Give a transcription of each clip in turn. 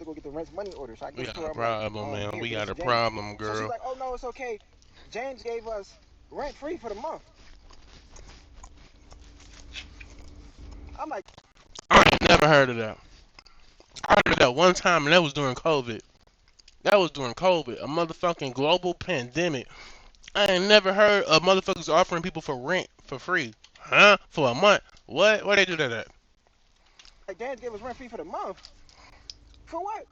to go get the rent money order. So I We give it got to a her. I'm like, problem, man. here, We give this got to a James. problem, So she's girl. like, oh no, it's okay. James gave us rent free for the month. I'm like, I ain't never heard of that. I heard of that one time, and that was during COVID. That was during COVID, a motherfucking global pandemic. I ain't never heard of motherfuckers offering people for rent for free. Huh? For a month? What? Where they do that at? James gave us rent free for the month. For what?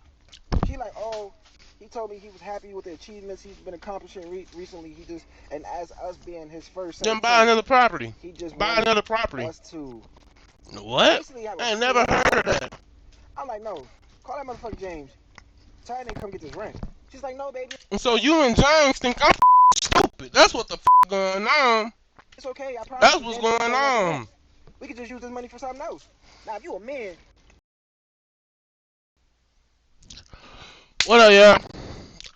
She like, oh, he told me he was happy with the achievements he's been accomplishing recently. He just, and as us being his first set Then of buy tenants, another property. he just Buy wanted another property. us to What? basically have a I ain't free never heard lifestyle. of that. I'm like, no, call that motherfucker James. Tell that nigga come get this rent. She's like, no, baby, And so you and James think I'm stupid. That's what the going on. it's okay. I promise That's you, what's James really going don't want the rent. on. We could just use this money for something else. Now, if you a man, What up, y'all?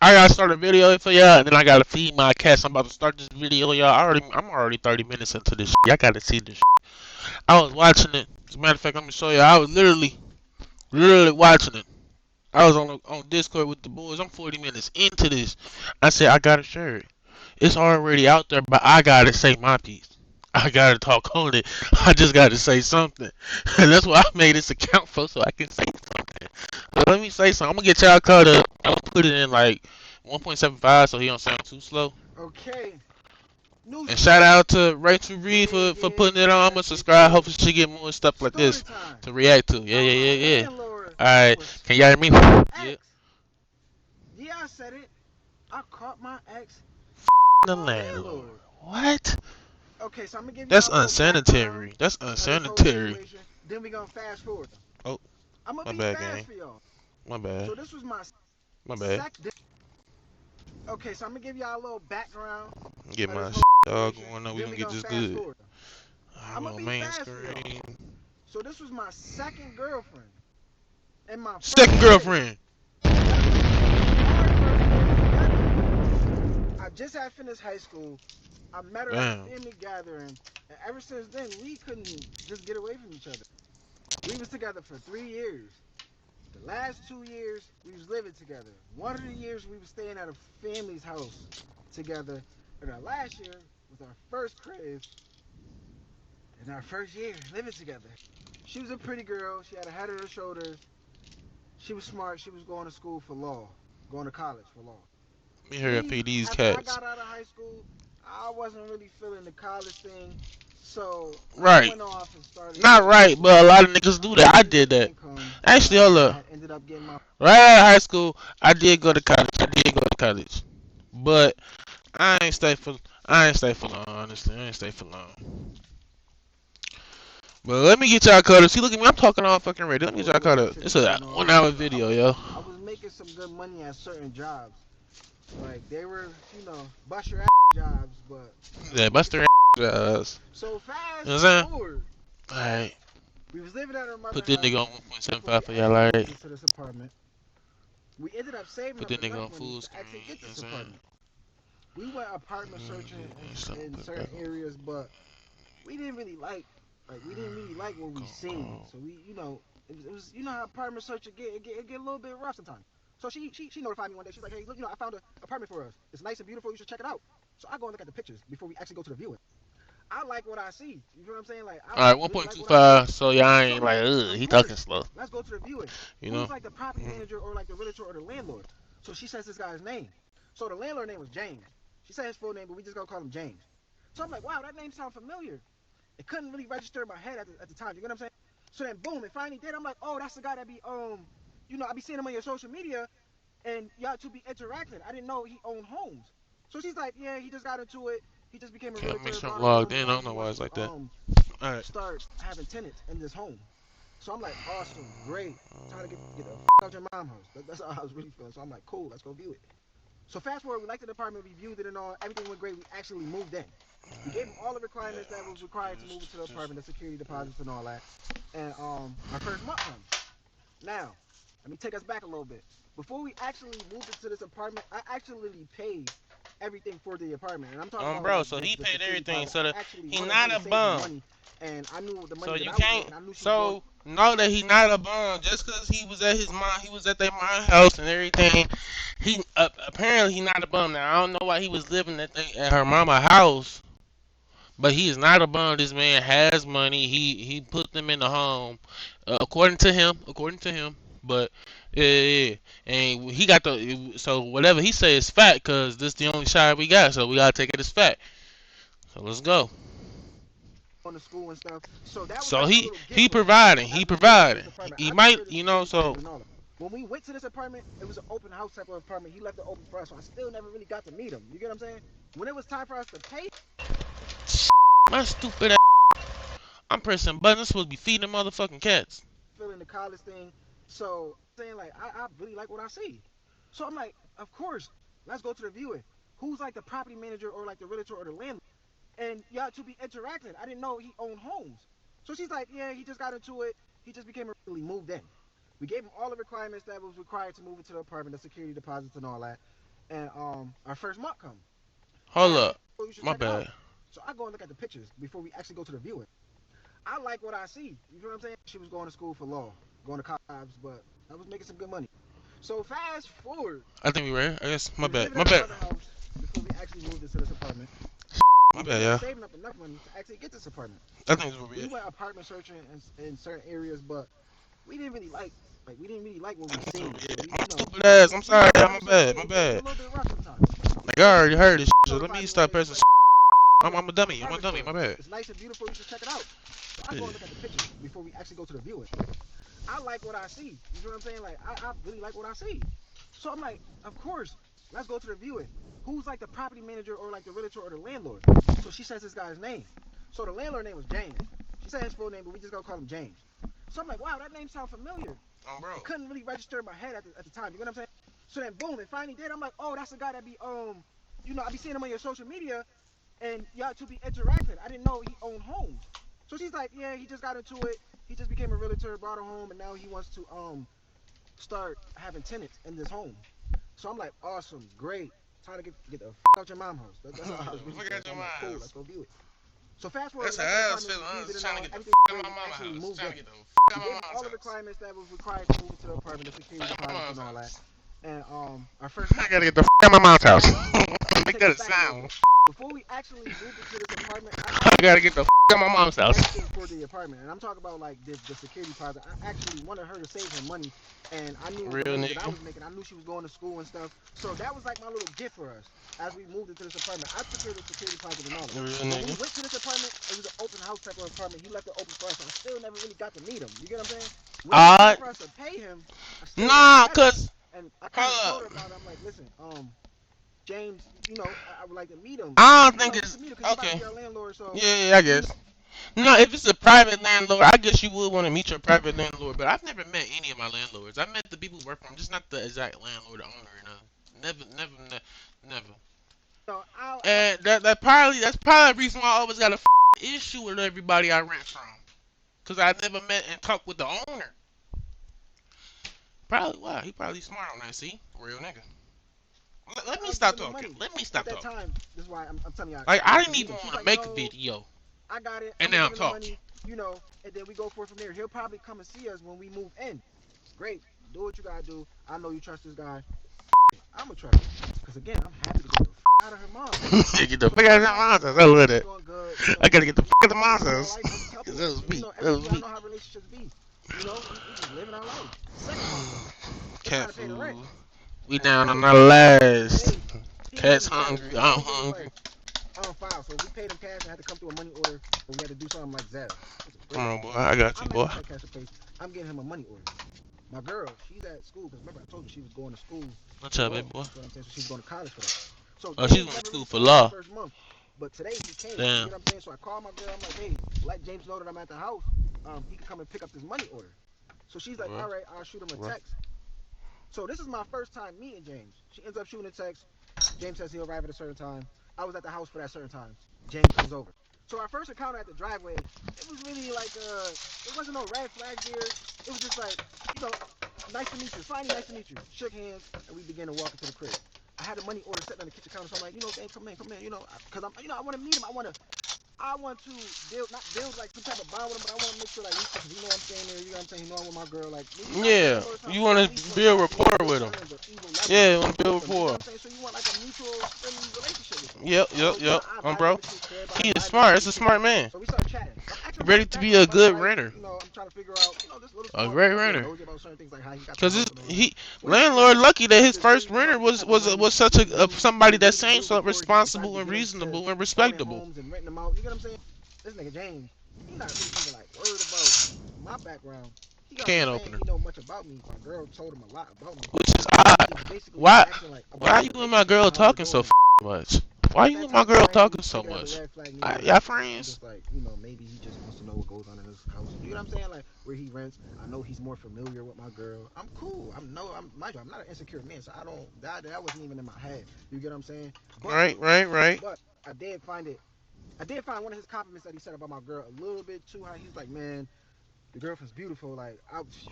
I gotta start a video for y'all, and then I gotta feed my cats. I'm about to start this video, y'all. I'm already 30 minutes into this. Y'all gotta see this. I was watching it. As a matter of fact, I'm gonna show you. I was literally watching it. I was on Discord with the boys. I'm 40 minutes into this. I said I gotta share it. It's already out there, but I gotta say my piece. I gotta talk on it. I just gotta say something, and that's why I made this account for, so I can say something. But let me say something. I'm gonna get y'all caught up. I'm gonna put it in like 1.75 so he don't sound too slow. okay. New And shout story. out to Rachel Reed for putting it on. I'm gonna Let's get subscribe. to it. Hopefully she get more stuff like Story this time. to react to. Yeah, Now, yeah, my yeah, yeah. landlord Alright, was can y'all hear me? my Yeah. ex. Yeah, I said it. I caught my ex, The my landlord. landlord. What? Okay, so I'm gonna give That's y'all a little background unsanitary. That's of this whole unsanitary. situation. Then we gonna fast forward. Oh, I'm gonna my be bad, fast gang. for y'all. My bad. So this was my My bad. second. Okay, so I'm gonna give y'all a little background Get of this my whole all situation. going on. We Then gonna we get gonna this fast good. forward. I'm I'm gonna on be main fast for y'all. screen. So this was my second girlfriend and my Second first kiss. girlfriend. I just had finished high school. I met her at a Damn. family gathering, and ever since then we couldn't just get away from each other. We was together for 3 years. The last 2 years we was living together. One of the years we was staying at a family's house together, and our last year was our first crib and our first year living together. She was a pretty girl. She had a head on her shoulders. She was smart. She was going to school for law, going to college for law. Let me hear Me, feed these after I cats. got out of high school, I wasn't really feeling the college thing. So I Right. went off and started Not doing right, but a lot of niggas do that. I did residual that. income, Actually, hold and up. I ended up getting my. Right out of high school, I did go to college. But I ain't stay for I ain't stay for long, honestly. I ain't stay for long. But let me get y'all caught up. See, look at me. I'm talking all fucking ready. Let me get y'all caught Tuition up. to the It's a kid and all that. 1 hour So video, yo. I was making some good money at certain jobs. Like they were, bust your ass jobs, but I was Yeah, making Buster some. ass. So You know fast what I'm saying? forward, Alright. we was living at her Put mother's this house nigga on before we 1.75 for y'all, actually moved alright? into this apartment. We ended up saving Put up this nigga enough on money full to screen. actually get You know this what I'm saying? apartment. We went apartment searching in Put certain back on. areas, but we didn't really like what we seen. So we, it was how apartment searching it get a little bit rough sometimes. So she notified me one day. She's like, hey, look, I found an apartment for us. It's nice and beautiful. You should check it out. So I go and look at the pictures before we actually go to the viewing. I like what I see. You know what I'm saying? Like I Alright, really like what I see. 1.25, so y'all So ain't I'm like, like, ugh, of he talking course, slow. let's go to the viewing. You Who's know? like the property Mm-hmm. manager or like the realtor or the landlord? So she says this guy's name. So the landlord name was James. She said his full name, but we just gonna call him James. So I'm like, wow, that name sounds familiar. It couldn't really register in my head at the time. You know what I'm saying? So then, boom, it finally did. I'm like, oh, that's the guy that be I be seeing him on your social media, and y'all two be interacting. I didn't know he owned homes. So she's like, yeah, he just got into it. He just became a Okay, I'll make realtor, sure I'm bought a logged home, and in. I now don't he know why wants it's to like that. Alright. start having tenants in this home. So I'm like, awesome, great. Time to get the out your mom's house. That's how I was really feeling. So I'm like, cool, let's go view it. So fast forward, we liked the apartment, we viewed it and all. Everything went great. We actually moved in. We gave him all the requirements that was required to move into the apartment, the security deposits and all that. And our first month comes. Now, let me take us back a little bit. Before we actually moved into this apartment, I actually paid everything for the apartment, and I'm talking about Bro, like so he the paid security everything. deposit. So I actually he wanted her not to a save her bum. money, and I knew the So money that you I was can't. making. I knew she was going. So know that he not a bum just because he was at his mom. He was at their mom's house and everything. He apparently he not a bum. Now I don't know why he was living at her mama's house. But he is not a bum. This man has money. He put them in the home, according to him. According to him. But yeah. And he got the so whatever he say is fact, cause this the only shot we got. So we gotta take it as fact. So let's go. On to school and stuff. So that was So like my he little gift he for us providing. as He we moved into providing. this apartment. He I took might, care of the you know. security So deposit and all that. When we went to this apartment, it was an open house type of apartment. He left it open for us, so I still never really got to meet him. You get what I'm saying? When it was time for us to pay, my stupid ass. I'm pressing buttons. I'm supposed to be feeding motherfucking cats. filling the college thing. So saying like I really like what I see. So I'm like, of course, let's go to the viewing. Who's like the property manager or like the realtor or the landlord? And y'all to be interacting. I didn't know he owned homes. So she's like, yeah, he just got into it. He just became really moved in. We gave him all the requirements that was required to move into the apartment, the security deposits and all that. And our first month come. Hold Fast, up. so you should My check it out. bad. So I go and look at the pictures before we actually go to the viewing. I like what I see. You know what I'm saying? She was going to school for law, going to college, but I was making some good money. So fast forward, I think we ready. I guess. My we was bad. living My in bad. another house before we actually moved into this apartment. My We bad, ended up yeah. saving up enough money to actually get this apartment. I think it's where we We at. went apartment searching in certain areas, but we didn't really like we didn't really like what we seen. So we, My you know, stupid ass. I'm we sorry. went Yeah, my apartment searching. bad. My It was a bad. little bit rough sometimes. Like I already heard this. So let me Notified me one stop day. She's pressing. like, I'm a dummy. I'm a apartment dummy. tour. My bad. It's nice and beautiful. You should check it out. So I go and look at the pictures before we actually go to the viewing. I like what I see. You know what I'm saying? Like I really like what I see. So I'm like, of course, let's go to the viewing. Who's like the property manager or like the realtor or the landlord? So she says this guy's name. So the landlord name was James. She said his full name, but we just gonna call him James. So I'm like, wow, that name sounds familiar. Bro. It couldn't really register in my head at the time. You know what I'm saying? So then boom, it finally did. I'm like, oh, that's the guy that be you know, I be seeing him on your social media and y'all to be interacting. I didn't know he owned homes. So she's like, yeah, he just got into it. He just became a realtor, bought a home, and now he wants to start having tenants in this home. So I'm like, awesome, great. Time to get the out your mom's house. That's how I was really feeling. So I'm like, cool, let's go view it. So fast forward, That's we how got to the I was apartment, feeling. we I viewed was it and trying all, to get the everything out was my great. We mama's actually house. moved Trying in. to get the We out my gave him mom's all the house. requirements that was required to move into the apartment, the security Out my deposits mom's and all that. house. And our first I month gotta come. get the out my mom's house. Let me Make take that it a back a little sound. bit. Before we actually moved into this apartment, I I actually gotta get the out my mom's house. everything for the apartment. And I'm talking about like the security deposit. I actually wanted her to save her money. And I knew Real the money that I nigga. was making. I knew she was going to school and stuff. So that was like my little gift for us as we moved into this apartment. I took care of the security deposit and all that. Real When we nigga. went to this apartment, it was an open house type of apartment. He left it open for us. So I still never really got to meet him. You get what I'm saying? When it was time Alright. for us to pay him, I still never Nah, met him. cause And I kind of hold told her up. about it. I'm like, listen, James, you know, I would like to meet him. I don't You think know, just it's to meet him because he's about to okay. be our landlord. So, Yeah, I you know, guess. No, if it's a private landlord, I guess you would want to meet your private landlord. But I've never met any of my landlords. I met the people who work for them, just not the exact landlord or owner. Never. I'll And that's probably the reason why I always got a issue with everybody I rent from, cause I never met and talked with the owner. Probably why he probably smart on that. See, real nigga. Let me I'll give stop him the talking. money. Let me At stop that talking. time, this is why I'm telling you, Like I I like to didn't meet even him. She's want to like, make a no, video, I got it. and I'm gonna now give I'm him the talking. money, you know, and then we go for it from there. He'll probably come and see us when we move in. Great, do what you gotta do. I know you trust this guy. I'm gonna trust him because again, I'm happy to get the out of her mom's house. Get the So fuck the out of first the month, monsters. I love everything was that. going good. You I know, gotta get the fuck out of the we living our monsters. life as a Cause couple, that was and you me. know, That was y'all me. know how relationships be. You know, we just living our life. Second month come, it's time Cat to pay the rent. food. We down on Still, our back in the last. day, he didn't Cat's really have it. hungry. All I'm he did was hungry. like on file. So if we paid him cash and had to come through a money order, or we had to do something like Zelle. It's Come great. on, boy. I got you, I'm at the boy. check casher place. I'm getting him a money order. My girl, she's at school because remember I told you she was going to school What's for up, law. baby boy? You know what I'm saying? So she's going to college for that. So Oh, she's James going to never school really for came that law. first month, but today he came. You Damn. know what I'm saying? So I called my girl. I'm like, hey, let James know that I'm at the house. He can come and pick up this money order. So she's like, all right, I'll shoot him a text. So this is my first time meeting James. She ends up shooting a text. James says he'll arrive at a certain time. I was at the house for that certain time. James comes over. So our first encounter at the driveway, it was really like there wasn't no red flags here. It was just like, you know, nice to meet you. Finally, nice to meet you. Shook hands and we began to walk into the crib. I had the money order sitting on the kitchen counter, so I'm like, hey, come in, cause I want to meet him. I want to not build like some type of bond with him, but I want to make sure like cause I'm staying there. You know what I'm saying? I'm with my girl. Like maybe not the Yeah, same all the time, you but want at least to for the build time being, rapport build with them. friends or even levels Yeah, you want to build with them. You get rapport. what I'm saying? So you want like a mutual friendly relationship with them. Yep, yep, So yep. I invited Bro, him to his crib. I he is invited him smart. to It's the a smart kitchen. man. So we started chatting. So I'm asking about Ready his to be a background, about his good life. renter. I'm trying to figure out, just little A small great things. I'm being renter. nosy about certain things, like how he got the Cause house and all that. he When he came landlord home, lucky that he his just really first brought renter me the was type of was money was such he somebody really that needed to seemed do so before he decided responsible to and get into reasonable and owning respectable. homes and renting them out. You get what I'm saying? This nigga James, he not really even like worried about my background. He got on the Can saying opener. he know much about me. My girl told him a lot about me. Which is And he odd. just basically Why? asking like about Why our you and my relationship girl and how we're talking so doing. much? Why At you that and my time, girl I ain't talking really so take it as a much? red flag neither. Y'all I'm friends? just like, maybe he just wants to know what goes on in his house. You know what I'm saying? Like where he rents. I know he's more familiar with my girl. I'm cool. Mind you, I'm not an insecure man, so I don't that wasn't even in my head. You get what I'm saying? But Right, right, right. but I did find one of his compliments that he said about my girl a little bit too high. He's like, man, the girlfriend's beautiful. Like,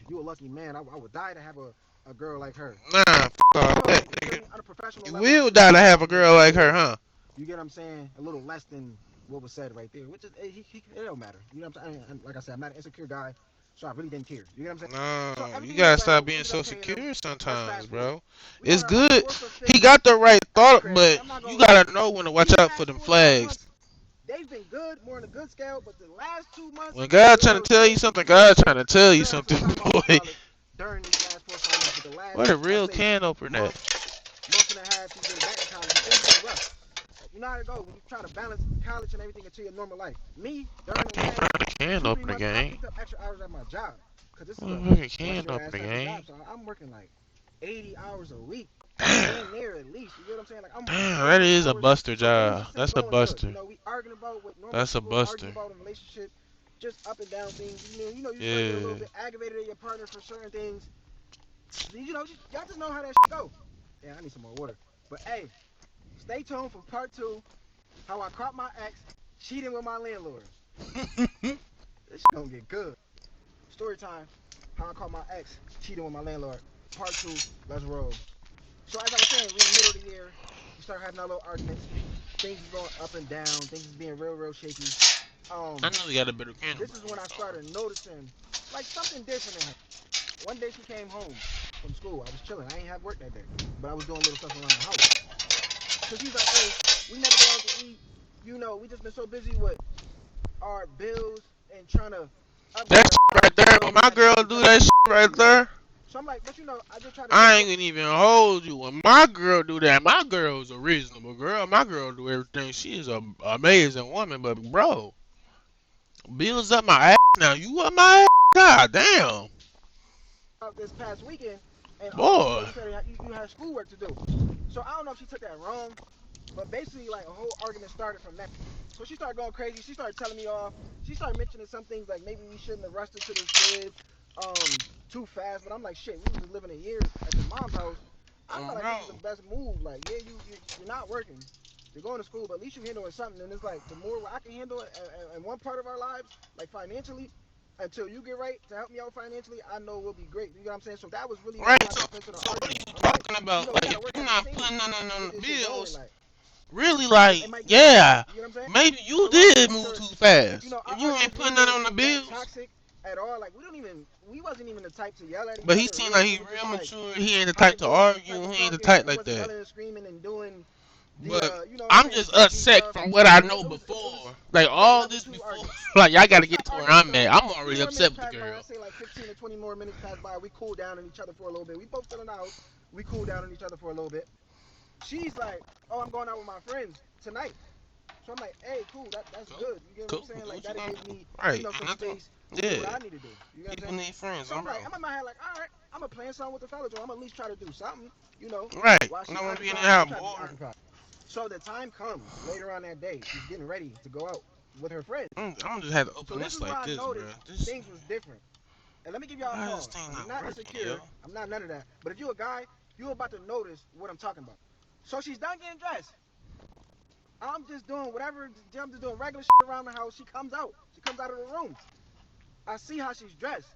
you a lucky man. I would die to have a girl like her. Nah, So I all felt that, like nigga. on a professional You level, he will was die to giving me have a compliments girl a like her, little, huh? you get what I'm saying? A little less than what was said right there, which is, it don't matter. You know what I'm saying? And like I said, I'm not an insecure guy, so I really didn't care. You know what I'm saying? So No, you everything went gotta stop well. being Ended up so paying him. secure Let's sometimes, fast forward. bro. We It's on our good. fourth or He fifth got month the right at the thought, crib, and but I'm not you gonna lie. gotta know when to watch These out for past them 4 or 5 flags. months, they've been good, more on a good scale. But the last 2 months, When God it was a trying to little tell you shaky. something, You get what I'm God saying? trying to My tell you girl had some something, time off from boy. college during these last 4 or 5 months, but the last, What a let's real say, can opener that. month, month and a half, she's been back in college, and things have been rough. You know how it go when you try to balance college and everything into your normal life. Me, I during the can't find last a can 2 3 opener months, I game. picked up extra hours at my job because this is a Motherfucking can buster ass opener type of job. game. So I'm working like 80 hours a week, Damn. dang near at least. You get what I'm saying? Like I'm Damn, putting that them is a hours. buster So things job. just ain't That's a going good. buster. We arguing about what normal That's a people argue buster. about in a relationship, just up and down things. You start getting a little Yeah. bit aggravated at your partner for certain things. Y'all just know how that go. Yeah, I need some more water. But hey, stay tuned for part 2. How I caught my ex cheating with my landlord. This gonna get good. Story time. How I caught my ex cheating with my landlord. Part 2. Let's roll. So as I was saying, we in the middle of the year. We start having our little arguments. Things is going up and down. Things is being real, real shaky. I know we got a better can This opener is on when I this phone. started noticing like something different in her. One day she came home from school. I was chilling. I ain't have work that day, but I was doing little stuff around the house. So she's like, "Hey, we never go out to eat. We just been so busy with our bills and trying to That upgrade our shit right house. there, when my Like girl trying to do tell us that how shit much right we love her. there, So I'm like, but I just try to I take ain't gonna even hold you. When my girl do that, my girl's a reasonable girl. My girl do everything. She is a amazing woman, but bro, bills up my ass now. You up my ass? God damn, out this past weekend, and boy. you said you had schoolwork to do. So I don't know if she took that wrong, but basically like a whole argument started from that. So she started going crazy. She started telling me off. She started mentioning some things like maybe we shouldn't have rushed into this crib too fast. But I'm like, shit, we was just living a year at your mom's house. I felt like Bro, this is the best move. Like, yeah, you're not working. You're going to school, but at least you're handling something. And it's like the more I can handle it in one part of our lives, like financially, until you get right to help me out financially, I know we'll be great. You know what I'm saying? So that was really what right? got So, the offense of the so what are argument. you I'm like, talking about? we Like, got if to work you're as a not team putting none to on get the this shit going. bills, Like, really, it like, might get toxic. yeah, You know what I'm saying? maybe you So I want to did make move sure, too fast. our If you ain't arguments putting really that didn't on the get that bills. toxic at all. Like, we wasn't even the type to yell at each But he other or seemed like anything. he It was just real like mature. He ain't the type to heartgoing type argue. of He ain't the talking. type We like wasn't that. yelling and screaming and doing the But you know what I'm I'm saying, just judgy upset stuff. from what I know It was before. Like straight all level this 2 before. argument. Like y'all So gotta we get start to where arguing. I'm at. So I'm a few already more upset minutes with the pass by. I girl. say like 15 to 20 more minutes pass by. We cool down on each other for a little bit. We both still in the house. We cool down on each other for a little bit. She's like, "Oh, I'm going out with my friends tonight." So I'm like, "Hey, cool. That's Cool, good." You get what I'm cool. saying? Do Like what you that'll gonna give do. me, Right, some and that's what. space to do what Yeah, I need to do. You know what I'm people saying? need friends, So bro. I'm in my head like, all right, I'm gonna plan something with the fellas, or I'm gonna at least try to do something. Right. While I she don't want to be in the occupied, I'm house trying to be bored. occupied. So the time comes later on that day. She's getting ready to go out with her friends. I'm gonna just have to So open this this is where like I this, bro. noticed This things was different. And let me give y'all a why is this pause. thing I'm not not working, yo? insecure. I'm not none of that. But if you a guy, you about to notice what I'm talking about. So she's done getting dressed. I'm just doing whatever. I'm just doing regular shit around the house. She comes out. She comes out of the room. I see how she's dressed.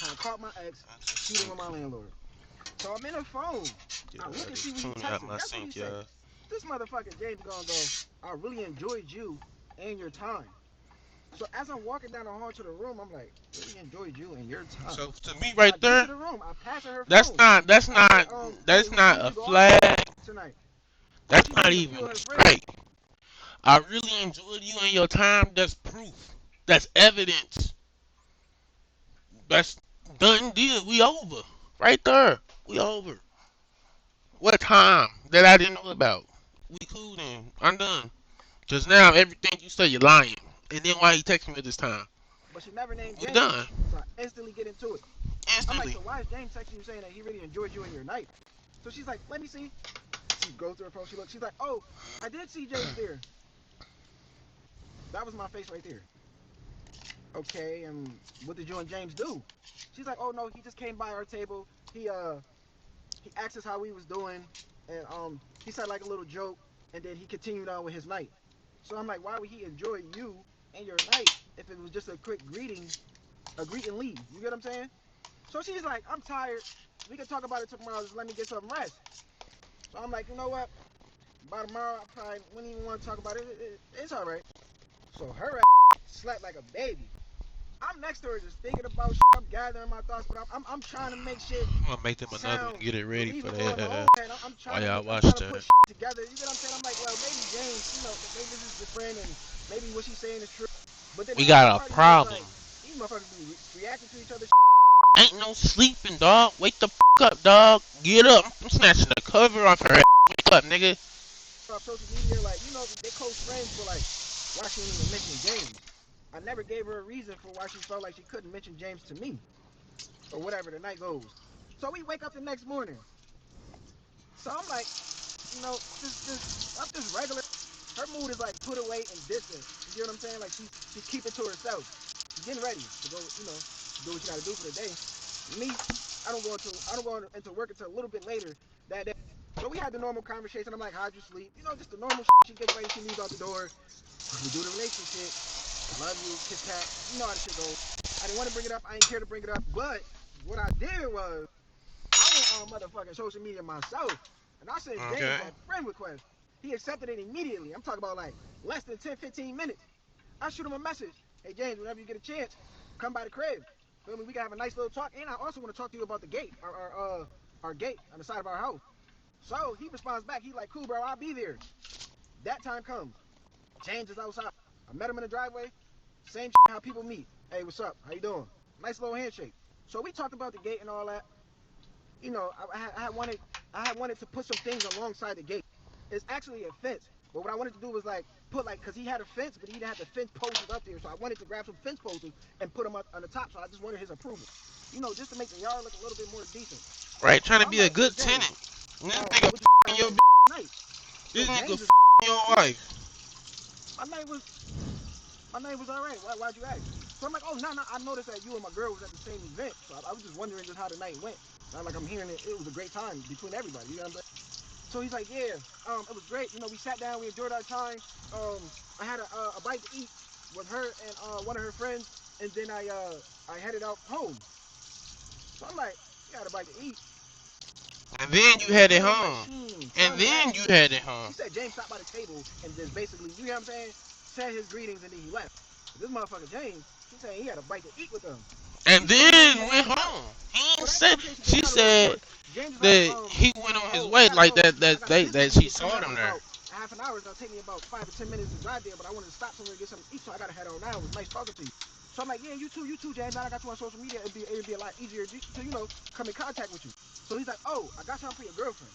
how I caught my ex cheating with my landlord. So I'm in her phone. Yeah, I look and see just what he tune out texted. my Guess what he sink, said? y'all. This motherfucker James gonna go, I really enjoyed you and your time. So as I'm walking down the hall to the room, I'm like, really enjoyed you and your time. So to me, So right I get to there, the room, I pass her her that's phone. not that's I say, not honey, that's we not need a to go out flag. tonight. So That's she not named a even few of a her friends. strike. I really enjoyed you and your time. That's proof. That's evidence. That's done deal. We over. Right there. We over. What time that I didn't know about? We cool then. I'm done. Just now, everything you say, you're lying. And then why you text me at this time? But she never named We James. done. So I instantly get into it. I'm like, Instantly. so why is James texting you saying that he really enjoyed you in your night? So she's like, let me see. She goes to her phone, she looks, she's like, oh, I did see James there. That was my face right there. Okay, and what did you and James do? She's like, oh no, he just came by our table. He asked us how we was doing, and he said like a little joke, and then he continued on with his night. So I'm like, why would he enjoy you and your night if it was just a quick greeting, a greet and leave? You get what I'm saying? So she's like, I'm tired. We can talk about it tomorrow. Just let me get some rest. So I'm like, you know what? By tomorrow, I probably wouldn't even want to talk about it. It's all right. So her ass slept like a baby. I'm next to her just thinking about shit. I'm gathering my thoughts, but I'm trying to make shit I'm gonna make them another one. sound Get it ready for believable in my own that. head. I'm While trying to y'all I'm watch trying to put that. shit together. You get what I'm saying? I'm like, well, maybe James, maybe this is your friend, and maybe what she's saying is true. But then the We other got a part of me is problem. like, these motherfuckers be reacting to each other. Ain't no sleeping, dog. Wake the up, dog. Get up. I'm snatching the cover off her ass. Wake up, nigga. Off social media, like, they close friends, but like, why she ain't even mention James? I never gave her a reason for why she felt like she couldn't mention James to me, or whatever the night goes. So we wake up the next morning. So I'm like, I'm just regular. Her mood is like put away and distant. You get what I'm saying? Like she's keeping to herself. She's getting ready to go, do what she got to do for the day. Me, I don't go into work until a little bit later that day. So we had the normal conversation. I'm like, how'd you sleep? Just the normal shit. She gets ready, she leaves out the door. We do the relationship. I love you, kiss cat. You know how the shit goes. I didn't want to bring it up. I didn't care to bring it up. But what I did was I went on motherfucking social media myself, and I sent James Okay. a friend request. He accepted it immediately. I'm talking about like less than 10, 15 minutes. I shoot him a message. Hey, James, whenever you get a chance, come by the crib. Feel me? We can have a nice little talk. And I also want to talk to you about the gate, our gate on the side of our house. So he responds back. He's like, cool, bro, I'll be there. That time comes. James is outside. I met him in the driveway. Same shit how people meet. Hey, what's up? How you doing? Nice little handshake. So we talked about the gate and all that. I had wanted to put some things alongside the gate. It's actually a fence, but what I wanted to do was like cause he had a fence, but he didn't have the fence posted up there, so I wanted to grab some fence posters and put them up on the top. So I just wanted his approval, just to make the yard look a little bit more decent. Right, trying So to I'm be a like, so good James, tenant. This nigga what you f***ing on your last night? This So nigga James is f***ing your wife. my night was all right. Why'd you ask? So I'm like, oh no, I noticed that you and my girl was at the same event, so I was just wondering just how the night went. Not like I'm hearing it was a great time between everybody. You know what I'm saying? So he's like, yeah, it was great. We sat down, we enjoyed our time. I had a bite to eat with her and one of her friends, and then I headed out home. So I'm like, you had a bite to eat. And then And you in my had it head, I'm like, home. And funny. then you had it home. She said James stopped by the table and just basically, you know what I'm saying, said his greetings and then he left. But this motherfucker James, she's saying he had a bite to eat with them. And He told me where we then had went last out. home. He So ain't that say. conversation gets She kind of real said short. James is like, that he went on his oh, I way gotta like go. that. I That got a they business that she meeting coming saw up them in there. about half an hour. It's gonna take me about 5 to 10 minutes to drive there, but I wanted to stop somewhere and get something to eat, so I gotta head on now. It was nice talking to you. So I'm like, yeah, you too, James. Now I got you on social media. It'd be a lot easier to come in contact with you. So he's like, oh, I got something for your girlfriend.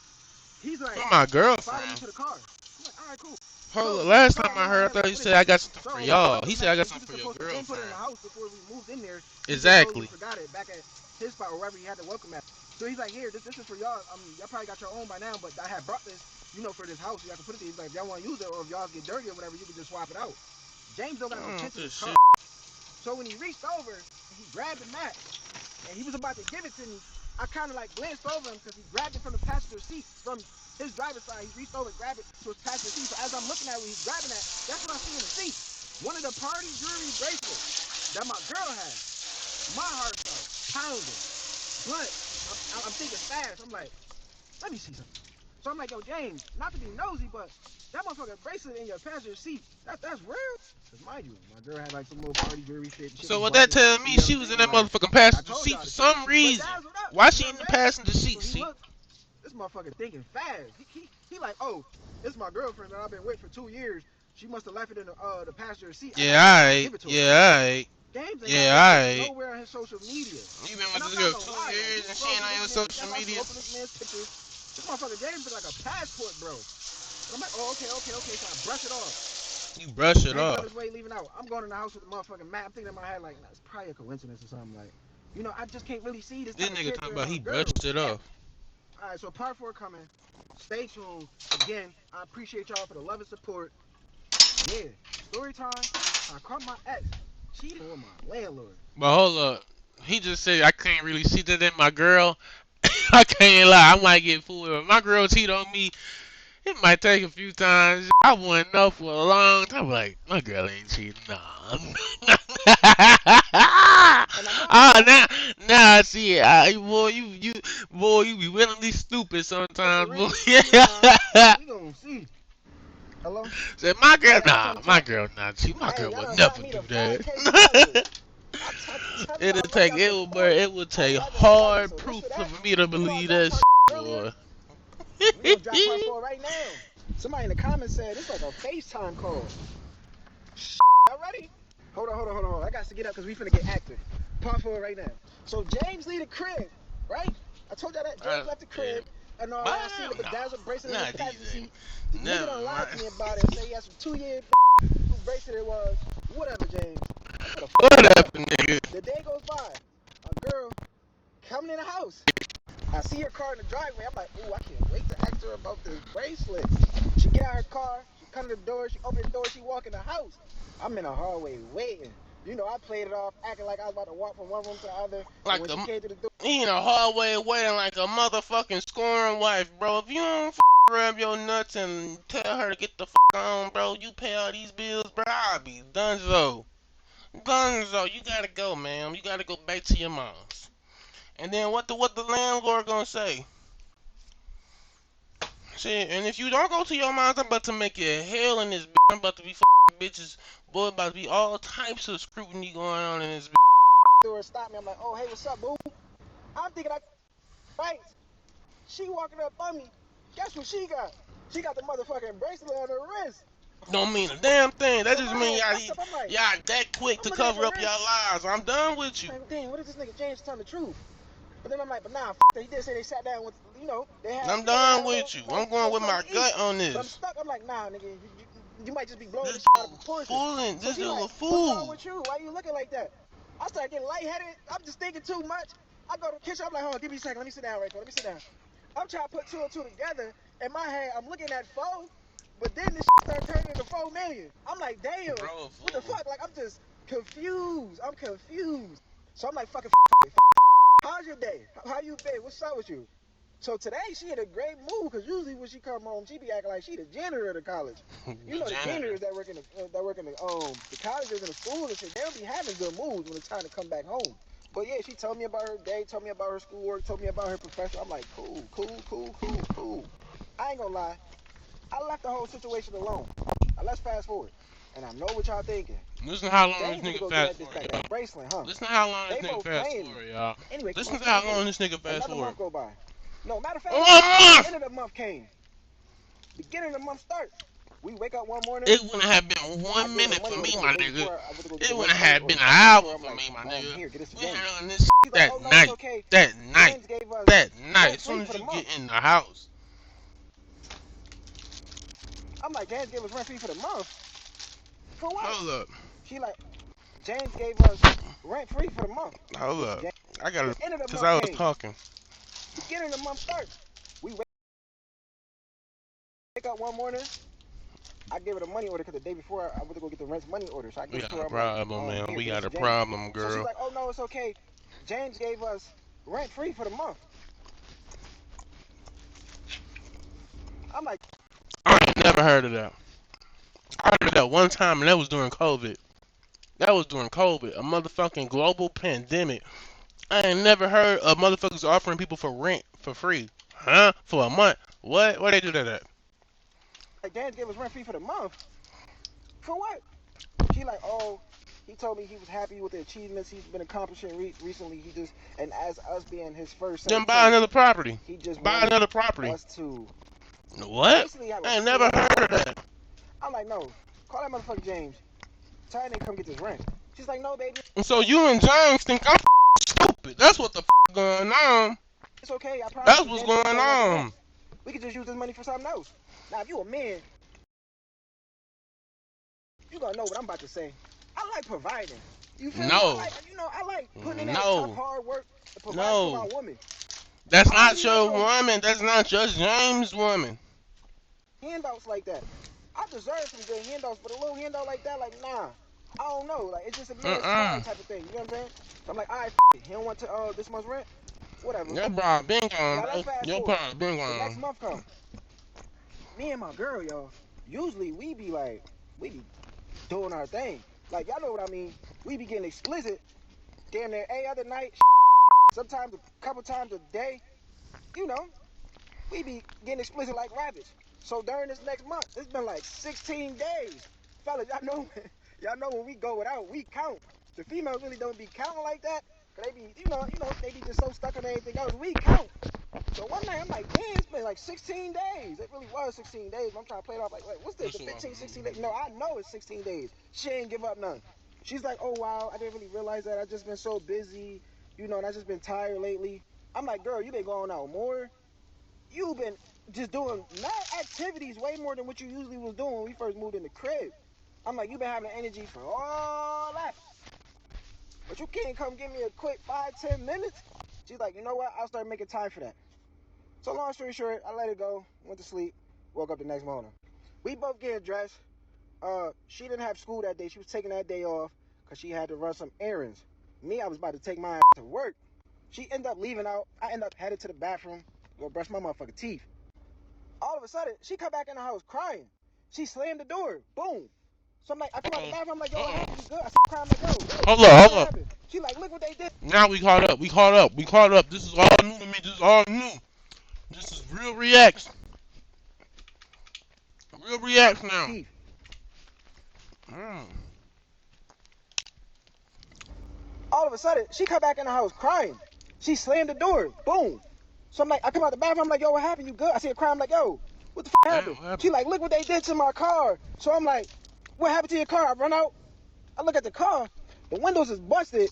He's like, You're my follow me girlfriend. to the car. I'm like, all right, cool. Hold So on, this last time thought I in my head, I head, thought like, he what is said I this? got something for So y'all. stuff He was said I messed got up. He something was for your supposed to been put it in the girlfriend. house before we moved in there. We just totally Exactly. forgot it back at his spot or wherever he had the welcome at. So he's like, here, this is for y'all. Y'all probably got your own by now, but I had brought this, for this house. So y'all can put it there. He's like, if y'all want to use it or if y'all get dirty or whatever, you can just swap it out. James don't got no tents in his This car. shit. So when he reached over and he grabbed the mat and he was about to give it to me, I kind of like glanced over him because he grabbed it from the passenger seat from his driver's side. He reached over and grabbed it to his passenger seat. So as I'm looking at where he's grabbing that, that's what I see in the seat. One of the party jewelry bracelets that my girl had. My heart started pounding. But I'm thinking fast. I'm like, let me see something. So I'm like, yo, James, not to be nosy, but that motherfucking bracelet in your passenger seat, that's real? Because mind you, my girl had like some little party jewelry shit. Shit So was what that busted. tells me, You know what she I'm was in saying? that Like, motherfucking I passenger told seat y'all for the shit. some She was reason. bedazzled up. Why You she know in the what I'm saying? passenger seat? So he See, looked, this motherfucker thinking fast. He like, oh, it's my girlfriend that I've been with for 2 years. She must have left it in the passenger seat. I yeah, gotta alright, give it to her. yeah, alright, James ain't got yeah, that shit alright. nowhere on his social media. You been And with I'm this not girl gonna 2 lie, like, you years and she scroll ain't through on this your man, social that's I media? scroll through this man's pictures. This motherfucker James is like a passport bro. And I'm like, oh, okay. So I brush it off. You brush it James is on off. his way leaving out. I'm going in the house with the motherfucking map. I'm thinking in my head, like, nah, it's probably a coincidence or something. Like, you know, I just can't really see this This type of nigga talking character in about my he girl. brushed it off. All right, so part 4 coming. Stay tuned. Again, I appreciate y'all for the love and support. Yeah, story time. I caught my ex cheating with my landlord. But hold up. He just said I can't really see that in my girl. I can't lie. I might get fooled. If my girl cheat on me, it might take a few times. I wouldn't know for a long time. Like, my girl ain't cheating. Nah. And I know I Ah, got now I see it. Boy, you be willingly stupid for sometimes, boy. real. You know, we gonna see. Hello? Said my Hey, girl, y'all nah, trying to my talk? girl not cheat. My Hey, girl y'all would done got never me do to 5K followers. that. Tell me I It'll love take y'all support. it would I take love it. I love it. hard So just proof for for that, me to even though I believe dropped that part earlier, boy. we gonna drop part 4 right now. Somebody in the comments said it's like a FaceTime call. Y'all ready? Hold on. I got to get up because we finna get active. Part 4 right now. So James leave the crib, right? I told y'all that James left the Yeah. crib and all But that. I seen the bedazzled bracelet in the not passenger these seat. The ain't. nigga Never done lied to mind. me about it and say he has some 2-year who bracelet it was. Whatever, James. I put a What fuck up. happened, nigga? The day goes by. A girl coming in the house. I see her car in the driveway. I'm like, ooh, I can't wait to ask her about this bracelet. She get out her car. She come to the door. She open the door. She walk in the house. I'm in the hallway waiting. You know, I played it off, acting like I was about to walk from one room to the other. And Like when she came to the door, he in a hallway waiting like a motherfucking scoring wife, bro. If you don't rub your nuts and tell her to get the on, bro, you pay all these bills, bro. I'll be donezo. Donezo, you gotta go, man. You gotta go back to your mom's. And then what the landlord gonna say? Shit, and if you don't go to your mom's, I'm about to make it hell in this bitch. I'm about to be bitches. Boy, about to be all types of scrutiny going on in this bitch. the door stopped me. I'm like, oh, hey, what's up, boo? I'm thinking, right? She walking up on me. Guess what she got? She got the motherfucking bracelet on her wrist. Don't mean a damn thing. That So just my mean head fucked up. I'm like, y'all that quick I'm to looking at cover the up wrist. y'all lies. I'm done with you. I'm like, damn, what if this nigga James telling the truth? But then I'm like, but nah, that. He did say they sat down with, they had, I'm they done had a little, with you. I'm going little with my something to eat. gut on But I'm this. stuck. I'm like, nah, nigga, you might just be blowing This this out of dude proportion. fooling. So This she dude like, a what's wrong fool. with you? Why you looking like that? I start getting lightheaded. I'm just thinking too much. I go to the kitchen. I'm like, hold on, give me a second. Let me sit down right quick. Let me sit down. I'm trying to put 2 and 2 together. In my head, I'm looking at 4, but then this start turning into 4 million. I'm like, damn, Bro, a what the fool. fuck? Like, I'm just confused. I'm confused. So I'm like, fucking, how's your day? How you been? What's up with you? So today she in a great mood because usually when she come home, she be acting like she the janitor of the college. You know the janitors that work in the colleges and the schools and shit. They don't be having good moods when it's time to come back home. But yeah, she told me about her day, told me about her schoolwork, told me about her profession. I'm like, cool. I ain't gonna lie, I left the whole situation alone. Now let's fast forward, and I know what y'all thinking. Listen to how long this James need to nigga go get fast that bitch forward, back, y'all. that bracelet, huh? Listen to how long this They nigga both fast playing. forward, y'all. Anyway, come Listen on, to how fast long forward. this nigga fast Another forward. month go by. No, matter of 1 fact, month! end of the month came. Beginning of the month start. We wake up one morning. It wouldn't have been I 1 gave her the minute money for order me, because my the day nigga. before I went to go get It the wouldn't rent money have been order. an So I gave it to hour her. I'm for like, me, my nigga. here, get this to We James. handling this She's like, that oh no, it's night. okay. That night. James gave us That night. rent As soon free as for the you get month. in the house. I'm like, James gave us rent free for the month. For what? Hold up. She like, James gave us rent free for the month. Hold Mr. up. James. I gotta, The end of the cause month I was came. talking. Beginning of the month start. We wake up one morning. I gave her the money order because the day before I went to go get the rent money order. So I We gave it to got her. a I'm like, problem, man. here, We get this got to a James. problem, So she's girl. like, oh no, it's okay. James gave us rent free for the month. I'm like, I ain't never heard of that. I heard that one time, and that was during COVID. That was during COVID. A motherfucking global pandemic. I ain't never heard of motherfuckers offering people for rent for free. Huh? For a month? What? Where they do that at? Like, Dad gave us rent free for the month. For what? She like, oh, he told me he was happy with the achievements he's been accomplishing recently. He just, and as us being his first set Then of buy tenants, another property. he just Buy wanted another property. us to What? basically have a I ain't never heard of that. I'm like, no, call that motherfucker James. Tell him to come get this rent. She's like, no, baby. And so you and James think I'm stupid. That's what the going on. It's okay, I promise. That's what's going on. We could just use this money for something else. Now, if you a man, you gonna know what I'm about to say. I like providing. You feel me? I like putting in that tough, hard work to provide for my woman. That's not your woman. That's not just James' woman. Handouts like that. I deserve some good handouts, but a little handout like that, like, nah. I don't know. Like, it's just a man's pride type of thing. You know what I'm saying? So I'm like, all right, he don't want to this month's rent? Whatever. Your pride been gone, bro. Your pride been gone. The next month come. Me and my girl, y'all, usually we be doing our thing. Like, y'all know what I mean. We be getting explicit damn near every other night, sometimes a couple times a day. You know, we be getting explicit like rabbits. So during this next month, it's been like 16 days. Fellas, y'all know when we go without, we count. The females really don't be counting like that. Cause they be, they be just so stuck on everything else. We count. So one night I'm like, damn, it's been like 16 days. It really was 16 days. I'm trying to play it off like, wait, what's this? The 15, 16 days? No, I know it's 16 days. She ain't give up none. She's like, oh wow, I didn't really realize that. I just been so busy, and I just been tired lately. I'm like, girl, you been going out more. You've been just doing mad activities way more than what you usually was doing when we first moved in the crib. I'm like, you been having energy for all that. But you can't come give me a quick 5-10 minutes? She's like, you know what? I'll start making time for that. So long story short, I let it go, went to sleep, woke up the next morning. We both getting dressed. She didn't have school that day. She was taking that day off because she had to run some errands. Me, I was about to take my ass to work. She ended up leaving out. I ended up headed to the bathroom, go brush my motherfucking teeth. All of a sudden, she come back in the house crying. She slammed the door. Boom. So I'm like, I come out the bathroom, I'm like, yo, what happened? You good? I started crying, I'm like, yo. Hold up. She like, look what they did. Now we caught up. This is all new to me. This is all new. This is real reaction. Real reaction now. All of a sudden, she come back in the house crying. She slammed the door. Boom. So I'm like, I come out the bathroom, I'm like, yo, what happened? You good? I see her crying, I'm like, yo, what the happened? She like, look what they did to my car. So I'm like, what happened to your car? I run out. I look at the car. The windows is busted.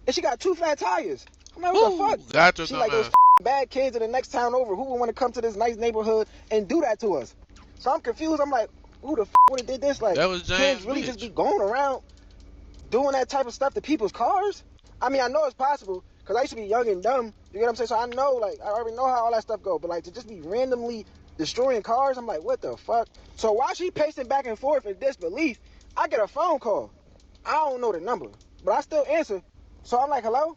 And she got 2 flat tires. I'm like, what the fuck? Gotcha, she like, those bad kids in the next town over who would want to come to this nice neighborhood and do that to us. So I'm confused. I'm like, who the would have did this? Like, that was kids really just be going around doing that type of stuff to people's cars? I mean, I know it's possible because I used to be young and dumb. You get what I'm saying? So I know, like, I already know how all that stuff go. But, like, to just be randomly destroying cars, I'm like, what the fuck? So while she pacing back and forth in disbelief, I get a phone call. I don't know the number, but I still answer. So I'm like, hello?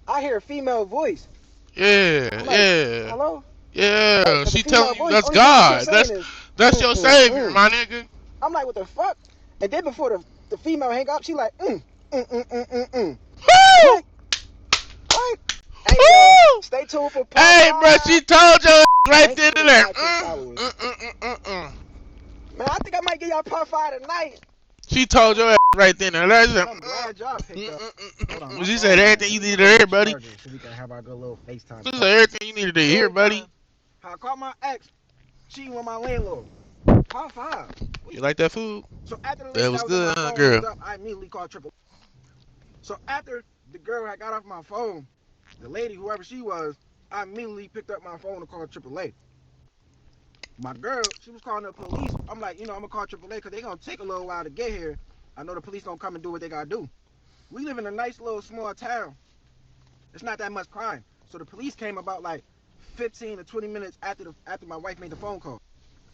I hear a female voice. Yeah, like, yeah. Hello? Yeah, like, she telling you that's God. God. That's your savior, my nigga. I'm like, what the fuck? And then before the female hang up, she like, Woo! Hey, stay tuned for part 5. Hey, bro, she told you right there and there. Man, I think I might get y'all part 5 tonight. She told your ass right then and there. I'm glad y'all picked up. She said everything you needed to hear, buddy. So we can have our good little FaceTime. She said everything you needed to hear, buddy. I caught my ex cheating with my landlord. Part 5. You like that food? So after the that was good, girl. Up, I immediately called triple. So after the girl had got off my phone, the lady, whoever she was, I immediately picked up my phone and called AAA. My girl, she was calling the police. I'm like, I'm gonna call AAA because they're gonna take a little while to get here. I know the police gonna come and do what they gotta do. We live in a nice little small town. It's not that much crime. So the police came about like 15 to 20 minutes after my wife made the phone call.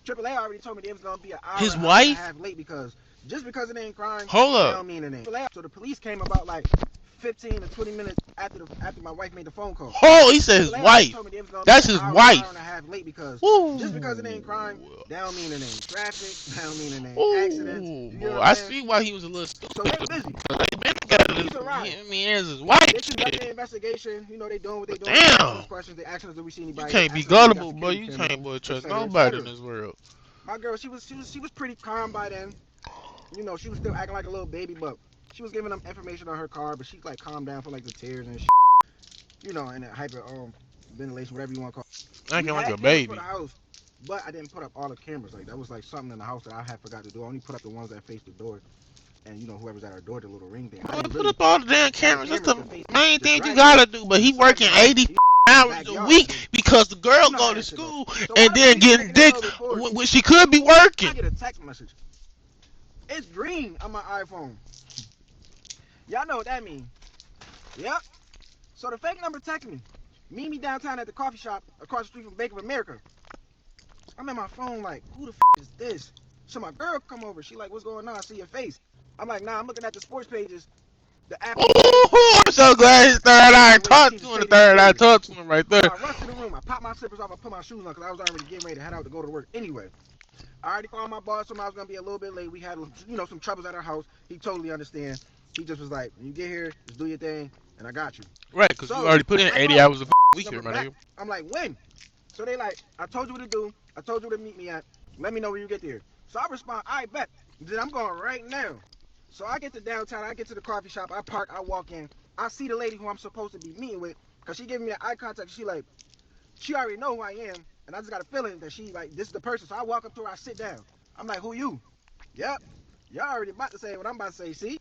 AAA already told me it was gonna be an hour, his hour wife? and a half late because just because it ain't crime, hold up. don't mean it ain't. So the police came about like 15 to 20 minutes after my wife made the phone call. Oh, he said his wife. That's his wife. Hour and a half late because Ooh. just because it ain't crime, that don't mean it ain't traffic. That don't mean it ain't accidents. You know I see why he was a little stupid. So they busy. They been Police arrived. Me as his wife. They conducted an investigation. You know, they doing what they doing. Damn. They asking us questions. They asking us, do we see You anybody? can't be Asking us if we got gullible, boy. security You cameras, can't, boy, et trust cetera, et nobody in cetera. this world. My girl, she was pretty calm by then. You know, she was still acting like a little baby, but she was giving them information on her car, but she like calmed down for like the tears and shit. You know, and the hyper ventilation, whatever you want to call it. Acting like a cameras baby. for the house, but I didn't put up all the cameras. Like that was like something in the house that I had forgot to do. I only put up the ones that faced the door, and you know whoever's at our door, the little ring thing. Boy, put up all the damn cameras. That's the main thing you driveway. gotta do. But he working 80 hours a Backyard. week because the girl You know go how to that shit school So and why the then police getting making this dick little report? when she could be I working. get a text message. It's green on my iPhone. Y'all know what that means. Yep. So the fake number text me. Meet me downtown at the coffee shop across the street from Bank of America. I'm at my phone like, who the is this? So my girl come over. She like, what's going on? I see your face. I'm like, nah, I'm looking at the sports pages. The app. Ooh, I'm so glad his third eye talked to him. The third eye talked to him right there. So I rushed to the room. I popped my slippers off. I put my shoes on because I was already getting ready to head out to go to work anyway. I already called my boss. Told him I was going to be a little bit late. We had, you know, some troubles at our house. He totally understands. He just was like, when you get here, just do your thing, and I got you. Right, because you already put in 80 hours a week here, my nigga. I'm like, when? So they like, I told you what to do. I told you where to meet me at. Let me know when you get there. So I respond, I bet. Then I'm going right now. So I get to downtown. I get to the coffee shop. I park. I walk in. I see the lady who I'm supposed to be meeting with because she gave me that eye contact. She like, she already know who I am. And I just got a feeling that she like, this is the person. So I walk up to her. I sit down. I'm like, who you? Yep. Y'all already about to say what I'm about to say. See?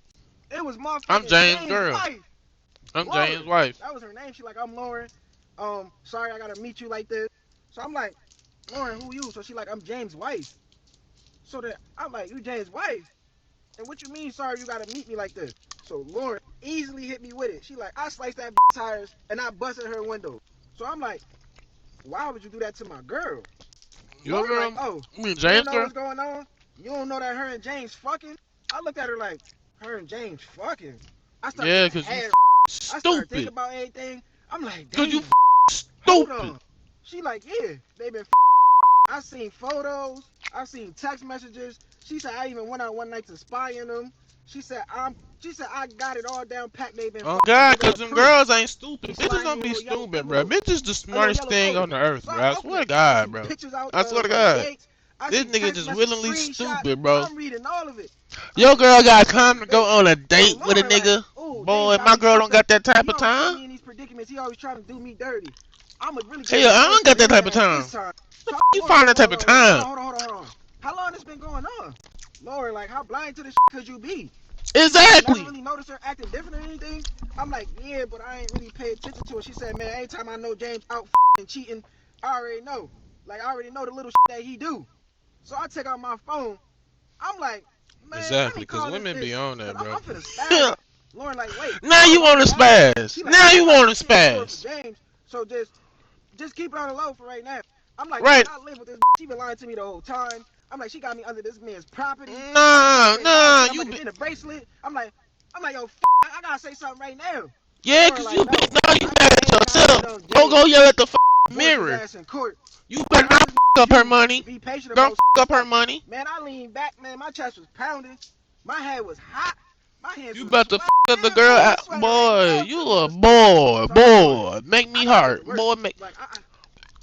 It was motherfucking I'm James' girl. wife. I'm Lauren. James' wife. That was her name. She like, I'm Lauren. Sorry I gotta meet you like this. So I'm like, Lauren, who you? So she like, I'm James' wife. So that I'm like, you James' wife? And what you mean, sorry you gotta meet me like this? So Lauren easily hit me with it. She like, I sliced that tires and I busted her window. So I'm like, why would you do that to my girl? Your girl? Like, oh, you mean you James' know girl? what's going on? You don't know that her and James fucking? I looked at her like, her and James fucking. I started Yeah, because you I started thinking stupid. about anything. I'm like, Because you hold stupid. on. She like, yeah, they been I seen photos. I seen text messages. She said I even went out one night to spy on them. She said I got it all down packed. They been Oh God, because them girls ain't stupid. Bitches don't be stupid, bro. Bitches the smartest thing on the earth, bro. I swear to God, bro. I swear to God. This nigga just willingly stupid, bro. I'm reading all of it. Your girl got time to go on a date with a nigga. Boy, my girl don't got that type of time. In these predicaments, he always trying to do me dirty. I'm a really Hell, I don't got that type of time. The f you find that type of time? Hold on. How long this been going on? Lord, like, how blind to this could you be? Exactly. I really noticed her acting different or anything. I'm like, yeah, but I ain't really pay attention to it. She said, man, anytime I know James out and cheating, I already know. Like, I already know the little that he do. So I take out my phone. I'm like, man, exactly, because women be on that, bro. I'm finna spaz. Lauren, like, wait. Now you want to spaz. Now you want to spaz. James, so just keep it on the low for right now. I'm like, right. I live with this. She been lying to me the whole time. I'm like, she got me under this man's property. Nah, you been in a bracelet. I'm like, yo, I gotta say something right now. Yeah, cause you been you mad at yourself. Go yell at the mirror. You better not up her money. Don't up her money. Man, I leaned back, man. My chest was pounding. My head was hot. My hands you about to up the girl out, boy. You a boy. Make me hurt, boy. Make. Like,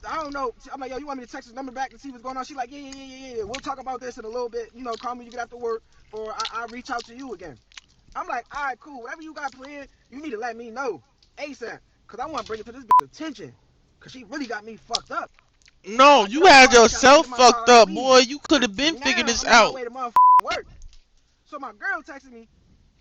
I don't know. I'm like, yo, you want me to text his number back to see what's going on? She's like, yeah. We'll talk about this in a little bit. You know, call me when you get after work, or I'll reach out to you again. I'm like, all right, cool. Whatever you got planned, you need to let me know ASAP, cause I want to bring it to this bitch attention, cause she really got me fucked up. No, you had yourself fucked up, boy. You could have been figured this out. So my girl texted me.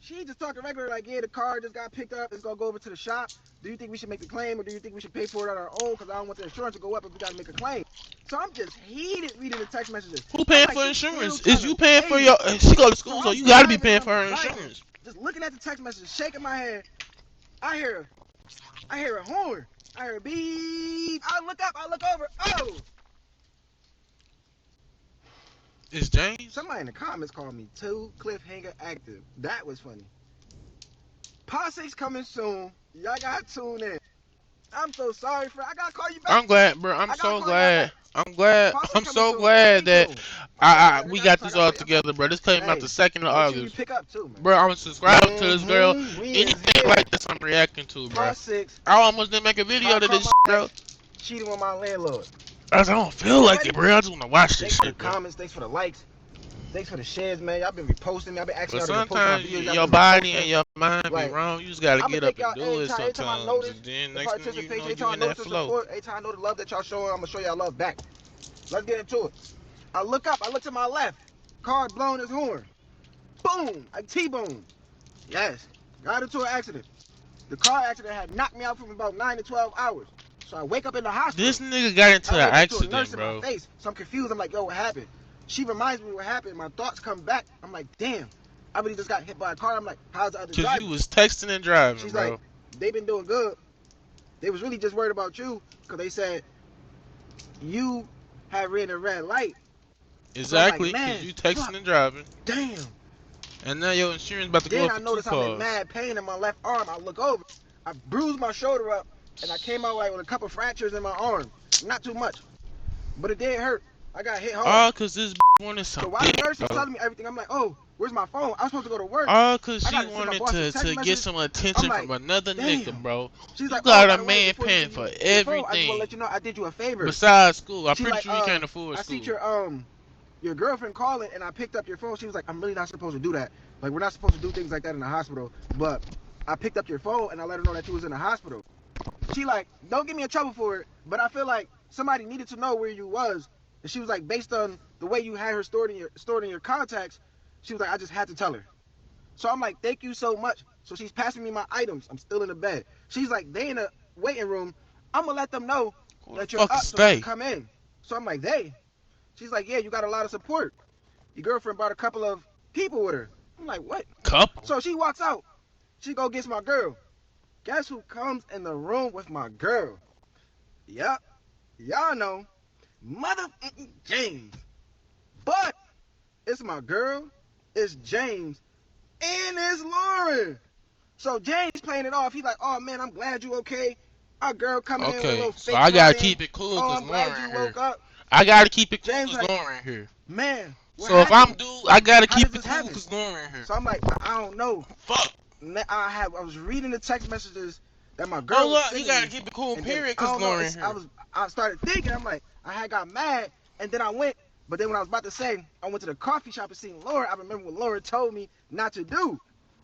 She just talking regular, like, yeah, the car just got picked up. It's gonna go over to the shop. Do you think we should make the claim, or do you think we should pay for it on our own? Because I don't want the insurance to go up if we gotta make a claim. So I'm just heated reading the text messages. Who paying for insurance? Is you paying for your? She go to school, so you gotta be paying for her insurance. Just looking at the text messages, shaking my head. I hear a horn. I hear a beep. I look up. I look over. Oh. It's James? Somebody in the comments called me too cliffhanger active. That was funny. Posse's coming soon. Y'all gotta tune in. I'm so sorry for I gotta call you back. I'm glad, bro. I'm so glad. I'm so glad that We got this all together, bro. This came out Hey, the 2nd of make sure you August. pick up too, man. Bro, I'm subscribed to this girl. We is Anything here. like this, I'm reacting to, bro. Part 6. I almost didn't make a video to this, bro. Cheating with my landlord. I don't feel like it, bro. I just want to watch this shit, bro. Thanks for the comments. Thanks for the likes. Thanks for the shares, man. Y'all been reposting me. I've been asking y'all to repost my videos. Sometimes your body and your mind be wrong. You just gotta get up and do it sometimes. Every time I notice And then the next thing you know, participation, you in that flow. support, every time I know the love that y'all showing, I'm gonna show y'all love back. Let's get into it. I look up. I look to my left. Car blowing his horn. Boom! I T-bone. Yes. Got into an accident. The car accident had knocked me out for about 9 to 12 hours. So I wake up in the hospital. This nigga got into an accident, a nurse bro. In my face. So I'm confused. I'm like, yo, what happened? She reminds me what happened. My thoughts come back. I'm like, damn. I really just got hit by a car. I'm like, how's the other driver? Because you was texting and driving, She's bro. like, they been doing good. They was really just worried about you because they said you had ran a red light. Exactly, because you texting and driving. Damn. And now your insurance about to go up for 2 calls. Then I noticed I'm in mad pain in my left arm. I look over. I bruised my shoulder up, and I came out like with a couple fractures in my arm. Not too much, but it did hurt. I got hit hard. Oh, because this wanted something. So while the nurse was telling me everything, I'm like, oh, where's my phone? I was supposed to go to work. Oh, because she wanted to get some attention from another nigga, bro. She's you like, got a man paying for everything. I just want to let you know I did you a favor. Besides school. I'm pretty sure you can't afford school. I see your girlfriend calling, and I picked up your phone. She was like, I'm really not supposed to do that. Like, we're not supposed to do things like that in the hospital. But I picked up your phone, and I let her know that you was in the hospital. She like, don't get me in trouble for it, but I feel like somebody needed to know where you was. And she was like, based on the way you had her stored in your contacts, she was like, I just had to tell her. So I'm like, thank you so much. So she's passing me my items. I'm still in the bed. She's like, they in the waiting room. I'm gonna let them know that you're up so they can come in. So I'm like, they? She's like, yeah, you got a lot of support. Your girlfriend brought a couple of people with her. I'm like, what? Couple? So she walks out. She go gets my girl. Guess who comes in the room with my girl? Yup. Y'all know. Motherfucking James. But it's my girl, it's James, and it's Lauren. So James playing it off. He's like, oh man, I'm glad you okay. Our girl coming in with a little fake. So I gotta keep it cool because Lauren here. I gotta keep it cool because Lauren here. Man. So if I'm due, I gotta keep it cool because Lauren here. So I'm like, I don't know. Fuck. I was reading the text messages that my girl was sending. You gotta keep it cool, period, because Lauren here. I started thinking, I'm like, I had got mad, and then I went, but then when I was about to say, I went to the coffee shop and seen Lauren, I remember what Lauren told me not to do.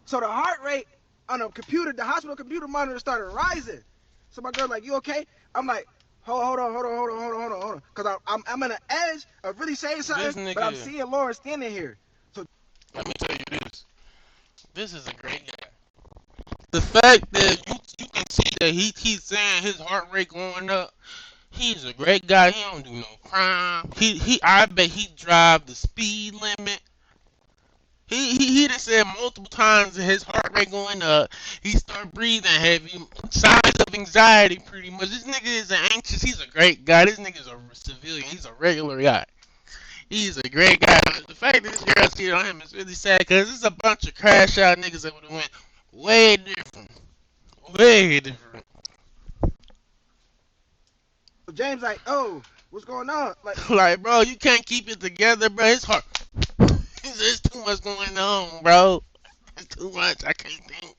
So the heart rate on the computer, the hospital computer monitor started rising. So my girl like, you okay? I'm like, hold on. Because I'm on the edge of really saying something, but I'm seeing Lauren standing here. So let me tell you this. This is a great guy. The fact that you can see that he keeps saying his heart rate going up. He's a great guy. He don't do no crime. I bet he drive the speed limit. He done said multiple times that his heart rate going up. He start breathing heavy. Signs of anxiety, pretty much. This nigga is anxious. He's a great guy. This nigga is a civilian. He's a regular guy. He's a great guy. The fact that this girl cheated on him is really sad because there's a bunch of crash out niggas that would have went way different. Way different. James like, oh, what's going on? Like, bro, you can't keep it together, bro. His heart. There's too much going on, bro. There's too much. I can't think.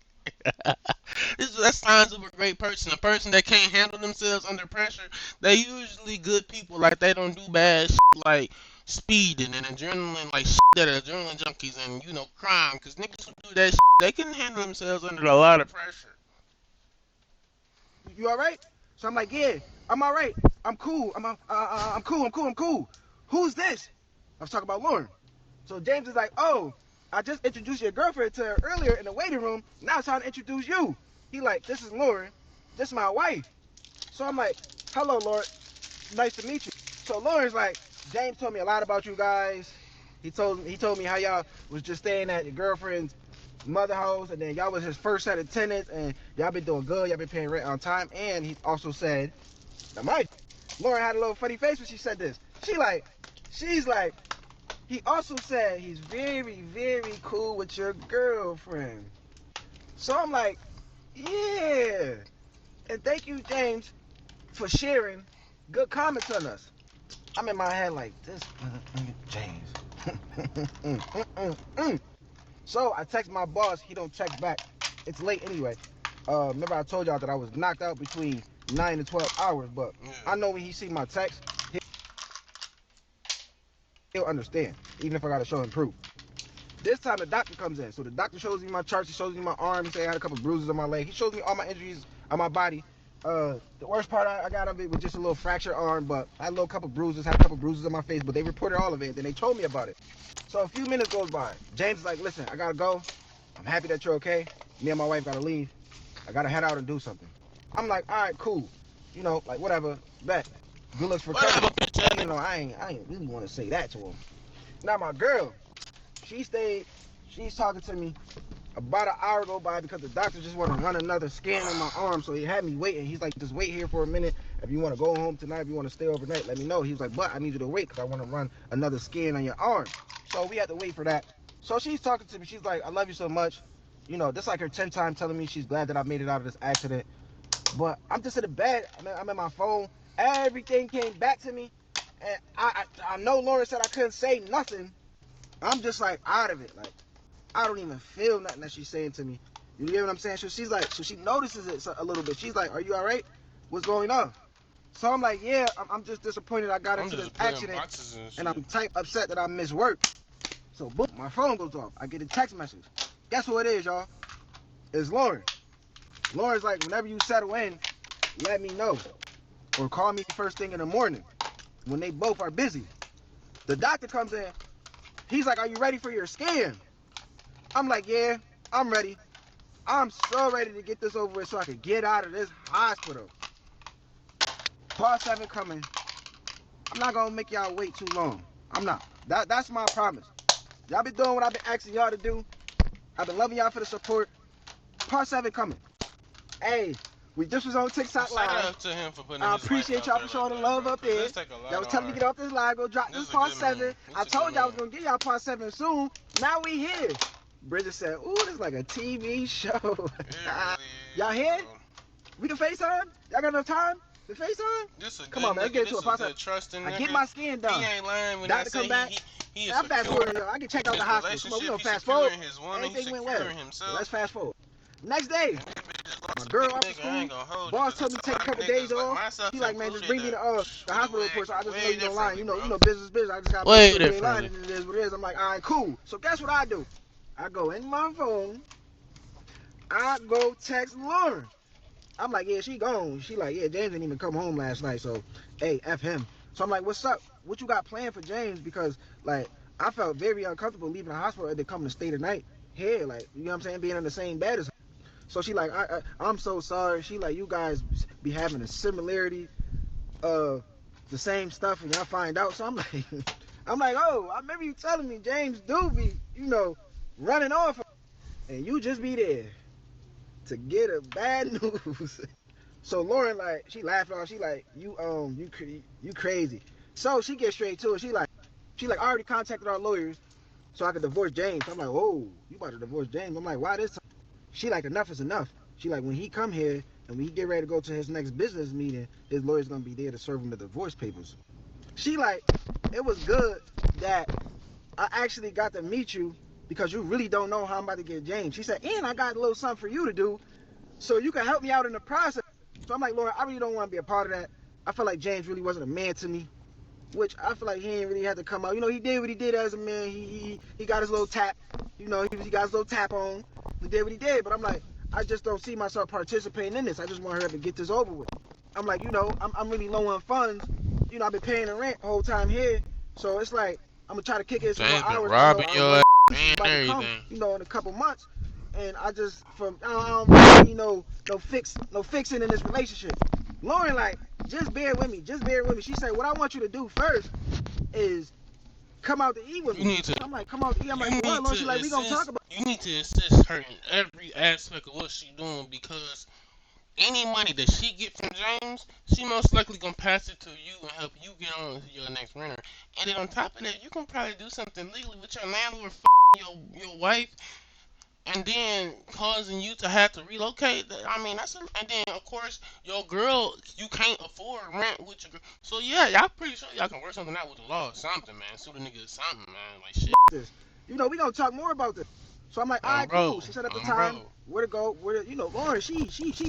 That's signs of a great person. A person that can't handle themselves under pressure. They're usually good people. Like, they don't do bad shit like speeding and adrenaline, like shit that are adrenaline junkies and, you know, crime. Because niggas who do that shit, they can handle themselves under a lot of pressure. You alright? So I'm like, yeah, I'm alright. I'm cool. I'm cool. Who's this? I was talking about Lauren. So James is like, oh, I just introduced your girlfriend to her earlier in the waiting room. Now it's time to introduce you. He like, this is Lauren. This is my wife. So I'm like, hello, Lauren. Nice to meet you. So Lauren's like, James told me a lot about you guys. He told me how y'all was just staying at your girlfriend's mother house, and then y'all was his first set of tenants, and y'all been doing good. Y'all been paying rent on time. And he also said, now Lauren had a little funny face when she said this. She's like, he also said he's very, very cool with your girlfriend. So I'm like, yeah. And thank you, James, for sharing good comments on us. I'm in my head like, this James. So I text my boss. He don't text back. It's late anyway. Remember I told y'all that I was knocked out between 9 to 12 hours, but I know when he see my text, he'll understand, even if I gotta show him proof. This time the doctor comes in. So the doctor shows me my charts. He shows me my arm. He said I had a couple bruises on my leg. He shows me all my injuries on my body. The worst part I got of it was just a little fractured arm, but I had a little couple bruises, had a couple bruises on my face, but they reported all of it. Then they told me about it. So a few minutes goes by. James is like, listen, I gotta go. I'm happy that you're okay. Me and my wife gotta leave. I gotta head out and do something. I'm like, all right, cool. You know, like whatever. Bet. Good looks for Whatever, cover. bitch. You know, I ain't really want to say that to him. Now my girl, she's talking to me. About an hour go by because the doctor just want to run another scan on my arm, so he had me waiting. He's like, just wait here for a minute. If you want to go home tonight, if you want to stay overnight, let me know. He was like, but I need you to wait because I want to run another scan on your arm. So we had to wait for that. So she's talking to me. She's like, I love you so much. You know, this like her 10th time telling me she's glad that I made it out of this accident. But I'm just in the bed. I'm in my phone. Everything came back to me. And I know Lauren said I couldn't say nothing. I'm just like out of it. Like, I don't even feel nothing that she's saying to me. You get what I'm saying? So she's like, so she notices it a little bit. She's like, are you all right? What's going on? So I'm like, yeah, I'm just disappointed I got into this accident. And I'm type upset that I missed work. So boom, my phone goes off. I get a text message. Guess who it is, y'all? It's Lauren. Lauren's like, whenever you settle in, let me know. Or call me first thing in the morning when they both are busy. The doctor comes in. He's like, are you ready for your scan? I'm like, yeah, I'm ready. I'm so ready to get this over with so I can get out of this hospital. Part 7 coming. I'm not going to make y'all wait too long. I'm not. That's my promise. Y'all been doing what I've been asking y'all to do. I've been loving y'all for the support. Part 7 coming. Hey, this was on TikTok Live. I appreciate y'all for showing the love up there. Y'all was telling me to get off this live, go drop this part 7. I told y'all I was going to get y'all part 7 soon. Now we here. Bridget said, ooh, this is like a TV show. Y'all here? We can FaceTime? Y'all got enough time to FaceTime? Come on, man, let's get into it. I get my skin done. He ain't lying when Doctor come back. I'm fast forwarding, y'all. I can check out the hospital. Come on, we gonna fast forward. Everything went well. Let's fast forward. Next day, my girl off to school. Boss told me to take a couple days off. He like, man, just bring me the hospital report so I just know you don't lie. You know, business. I just gotta make sure you ain't lying. It is what it is. I'm like, all right, cool. So guess what I do? I go in my phone. I go text Lauren. I'm like, yeah, she gone. She like, yeah, James didn't even come home last night. So, hey, F him. So I'm like, what's up? What you got planned for James? Because, like, I felt very uncomfortable leaving the hospital and then coming to stay the night here. Like, you know what I'm saying? Being in the same bed as her. So she like, I'm so sorry. She like, you guys be having a similarity of the same stuff and y'all find out. So I'm like, oh, I remember you telling me James do be, you know, running off, and you just be there to get a bad news. So Lauren like, she laughed off. She like, you crazy. So she gets straight to it. She like, I already contacted our lawyers so I could divorce James. I'm like, whoa, you about to divorce James? I'm like, why this time? She like, enough is enough. She like, when he come here and when he get ready to go to his next business meeting, his lawyer's gonna be there to serve him the divorce papers. She like, it was good that I actually got to meet you because you really don't know how I'm about to get James. She said, and I got a little something for you to do so you can help me out in the process. So I'm like, Laura, I really don't want to be a part of that. I feel like James really wasn't a man to me, which I feel like he ain't really had to come out. You know, he did what he did as a man. He got his little tap. You know, he got his little tap on. He did what he did. But I'm like, I just don't see myself participating in this. I just want her to get this over with. I'm like, you know, I'm really low on funds. You know, I've been paying the rent the whole time here. So it's like, I'm going to try to kick in some more hours. Robbing your ass and everything. Come, you know, in a couple months. And I just, I don't really know no fixing in this relationship. Lauren, like, just bear with me. Just bear with me. She said, what I want you to do first is come out to eat with me. I'm like, come out to eat. I'm like, what, Lauren? She's like, we going to talk about it. You need to assist her in every aspect of what she's doing because any money that she get from James, she most likely gonna pass it to you and help you get on to your next renter. And then on top of that, you can probably do something legally with your landlord, your wife. and then causing you to have to relocate. I mean, and then of course your girl, you can't afford rent with your girl. So yeah, y'all pretty sure y'all can work something out with the law or something, man. Sue the nigga or something, man. Like shit. This. We gonna talk more about this. So I'm like, all right, cool. Bro, She set up the time, bro. where to go, Lauren, she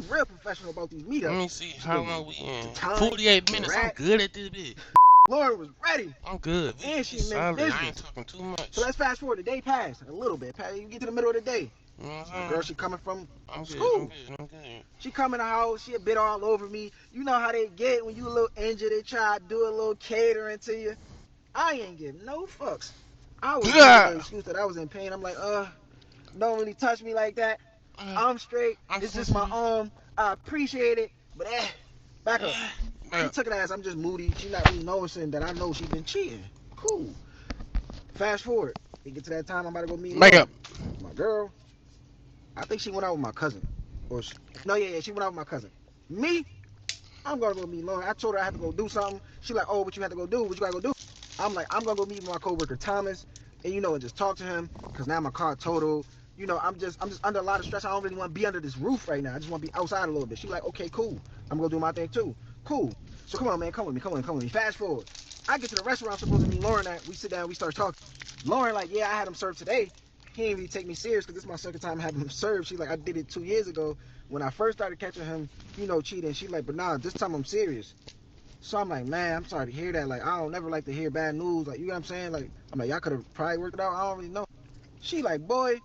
real professional about these meetups. Let me see She how gave long me we in. the time, 48 the minutes. I'm rat. good at this bit. Lauren was ready, I'm good. and We she meant solid. I ain't business. talking too much. So let's fast forward. The day passed a little bit. You get to the middle of the day. You know what My I'm girl, saying? she coming from I'm good. school. I'm good. She come in the house, she a bit all over me. You know how they get when you a little injured, they try to do a little catering to you. I ain't giving no fucks. I was using the excuse that I was in pain. I'm like, don't really touch me like that. I'm straight. It's just my arm. I appreciate it, but back up. She took it as I'm just moody. She not really noticing that I know she been cheating. Cool. Fast forward. We get to that time. I'm about to go meet Laura. My girl. I think she went out with my cousin. She went out with my cousin. Me, I'm gonna go meet Lauren. I told her I had to go do something. She like, oh, what you have to go do? What you gotta go do? I'm like, I'm gonna go meet my coworker Thomas, and and just talk to him, cause now my car totaled. I'm just under a lot of stress. I don't really want to be under this roof right now. I just want to be outside a little bit. She like, okay, cool. I'm gonna do my thing too. Cool. So come on, man, come with me. Fast forward. I get to the restaurant I'm supposed to meet Lauren at. We sit down, we start talking. Lauren like, yeah, I had him served today. He didn't really take me serious because this is my second time having him served. She's like, I did it 2 years ago when I first started catching him, cheating. She like, but nah, this time I'm serious. So I'm like, man, I'm sorry to hear that. Like, I don't never like to hear bad news. Like, you know what I'm saying? Like, I'm like, y'all could have probably worked it out. I don't really know. She like, boy,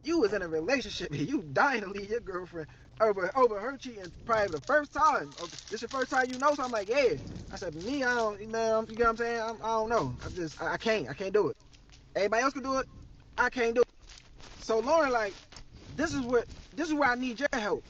you was in a relationship and you dying to leave your girlfriend over her cheating probably the first time. This your first time you know? So I'm like, yeah. I said, me, I don't, man, you know what I'm saying? I don't know. I can't do it. Everybody else can do it. I can't do it. So Lauren like, this is where I need your help.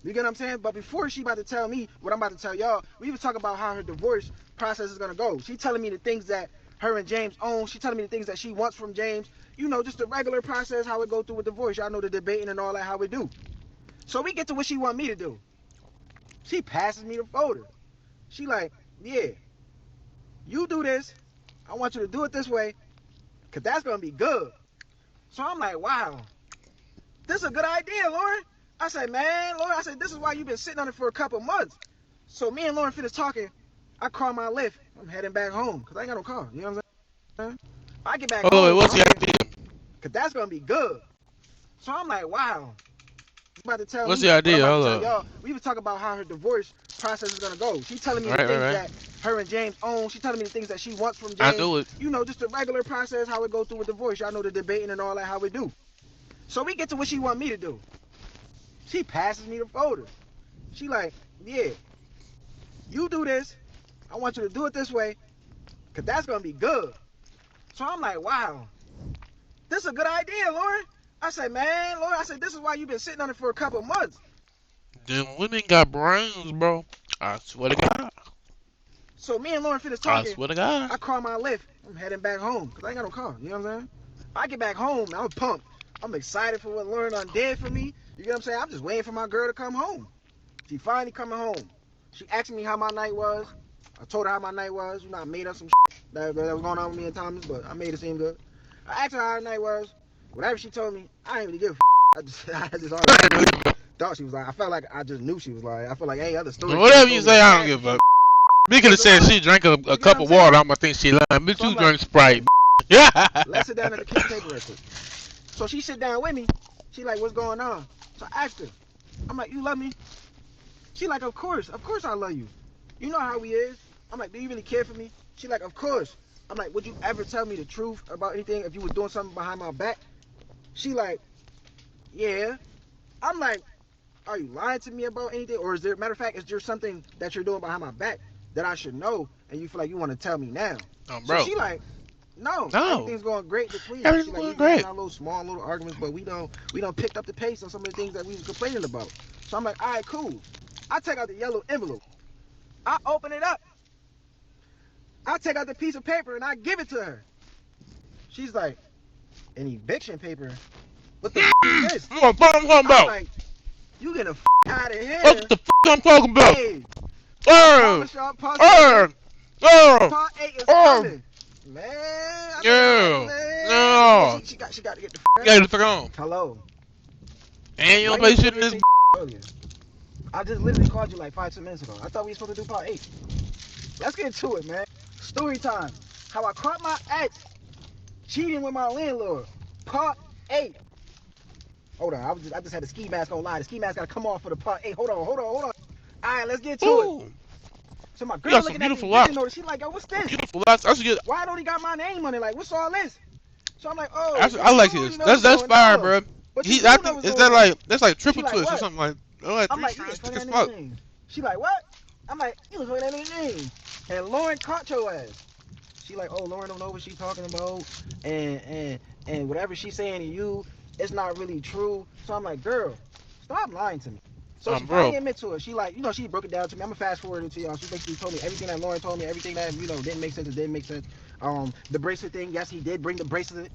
You get what I'm saying? But before she about to tell me what I'm about to tell y'all, we was talking about how her divorce process is gonna go. She telling me the things that her and James own. She telling me the things that she wants from James. Just the regular process, how it go through with divorce. Y'all know the debating and all that, how we do. So we get to what she want me to do. She passes me the folder. She like, yeah, you do this. I want you to do it this way, cause that's gonna be good. So I'm like, wow, this is a good idea, Lauren. I said, man, Lauren, this is why you've been sitting on it for a couple months. So me and Lauren finished talking. I call my Lyft. I'm heading back home because I ain't got no car. You know what I'm saying? I get back home. What's the idea? Because that's going to be good. So I'm like, wow. You about to tell What's me the idea? what I'm about to tell y'all. We was talking about how her divorce process is going to go. She telling me the things that her and James own. She telling me the things that she wants from James. I do it. Just the regular process, how it go through with divorce. Y'all know the debating and all that, how we do. So we get to what she want me to do. She passes me the folder. She like, yeah, you do this. I want you to do it this way, because that's going to be good. So I'm like, wow, this is a good idea, Lauren. I said, man, Lauren, this is why you've been sitting on it for a couple months. Them women got brains, bro. I swear to God. So me and Lauren finished talking. I swear to God. I call my Lyft. I'm heading back home, because I ain't got no car. You know what I'm saying? I get back home, I'm pumped. I'm excited for what Lauren done did for me. You get what I'm saying? I'm just waiting for my girl to come home. She finally coming home. She asked me how my night was. I told her how my night was. I made up some that was going on with me and Thomas, but I made it seem good. I asked her how her night was. Whatever she told me, I ain't really give a I just always thought she was like. I felt like I just knew she was like. I felt like any other story. Whatever you say, I don't give a fuck. Me could have said she drank a cup of water. I'm gonna think she lying. Bitch, you drank Sprite. Yeah. Let's sit down at the kitchen table real quick. So she sit down with me. She like, what's going on? So I asked her. I'm like, you love me? She like, of course I love you. You know how we is. I'm like, do you really care for me? She like, of course. I'm like, would you ever tell me the truth about anything if you was doing something behind my back? She like, yeah. I'm like, are you lying to me about anything? Or matter of fact, is there something that you're doing behind my back that I should know and you feel like you want to tell me now? Bro. So she like, no, everything's going great between us. Everything's going great. Our small little arguments, but we don't picked up the pace on some of the things that we were complaining about. So I'm like, all right, cool. I take out the yellow envelope. I open it up. I take out the piece of paper and I give it to her. She's like, an eviction paper? What the is this? What I'm talking about? I'm like, you get the out of here. What the I'm talking about? Hey, part 8 is coming. Man, yeah. No. She got to get the Get the fuck on. Hello. And you Why don't you play ain't shit tell in me this. anything earlier? I just literally called you like 5-10 minutes ago. I thought we were supposed to do part 8. Let's get to it, man. Story time. How I caught my ex cheating with my landlord. Part 8. Hold on, I just had the ski mask on line. The ski mask gotta come off for the part 8. Hold on. All right, let's get to it. Ooh, So my you girl got some looking at the beautiful eviction locks. notice. She like, yo, what's this? Beautiful locks. I should get. Why don't he got my name on it? Like, what's all this? So I'm like, oh, I yo, you like already his. know what's That's going fire, on. bro. But you I do know think what's is going that on. like that's like She triple like, twist or what? something like. Oh, like I'm three like, yeah, strands thick fucking as that nigga fuck. name. She like, what? I'm like, you was fucking that nigga name. And Lauren caught your ass. She like, oh, Lauren don't know what she's talking about, and whatever she's saying to you, it's not really true. So I'm like, girl, stop lying to me. So she Bro. finally admit to it. She like, she broke it down to me. I'm gonna fast forward it to y'all. She basically told me everything that Lauren told me, everything that didn't make sense. It didn't make sense. The bracelet thing. Yes, he did bring the bracelet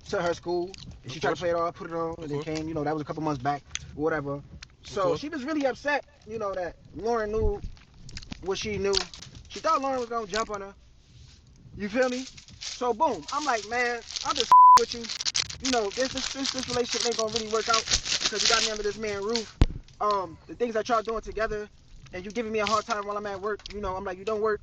to her school. And she tried to play it off, put it on, and it came. That was a couple months back, whatever. So she was really upset. That Lauren knew what she knew. She thought Lauren was gonna jump on her. You feel me? So boom, I'm like, man, I'll just with you. This relationship ain't gonna really work out because you got me under this man's roof. The things that y'all doing together, and you giving me a hard time while I'm at work. I'm like, you don't work.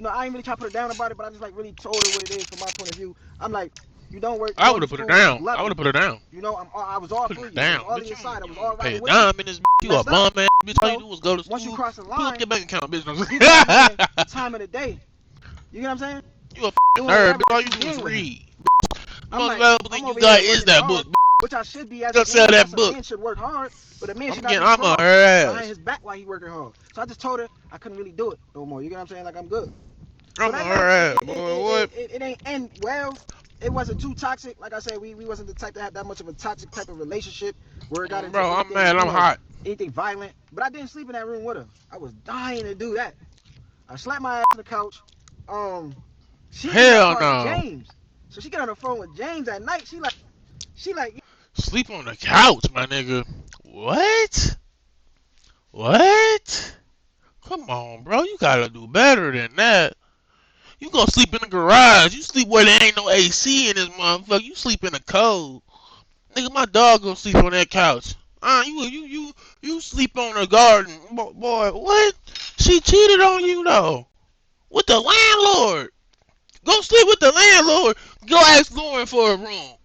I ain't really trying to put her down about it, but I just like really told her what it is from my point of view. I'm like, you don't work, you I go would to have put her school, which is down. I would lovely. have put her down. I was all Putting for her you. I was down. all on Bitch, your side. I was you all pay riding a with you. dime in this. You a Messed up. bum man. Bitch, all you do is go to Once you school, cross the pull up line, your bank account, bitch. you not having the time of the day. You get what I'm saying? You a Doing nerd, whatever bitch. All that you you do is did with him. read. The I'm most like, valuable I'm thing you over here got is working that book. hard, which I should be as a Go sell man. that Yes, a book. man should work hard, but a man should I'm not getting. be I'm on talking her behind ass. his back while he working hard. So I just told her I couldn't really do it no more. You get what I'm saying? Like, I'm good. So I'm that on her night, ass, boy. What? it ain't end well. It wasn't too toxic. Like I said, we wasn't the type to have that much of a toxic type of relationship where it got into Bro, I'm anything, mad. I'm hot. anything violent. But I didn't sleep in that room with her. I was dying to do that. I slapped my ass on the couch. She ended up Hell calling no. James. So she get on the phone with James at night. She like, Sleep on the couch, my nigga. What? What? Come on, bro. You gotta do better than that. You gonna sleep in the garage. You sleep where there ain't no AC in this motherfucker. You sleep in the cold. Nigga, my dog gonna sleep on that couch. You sleep on the garden. Boy, what? She cheated on you, though. With the landlord. Go sleep with the landlord. Go ask Lauren for a room.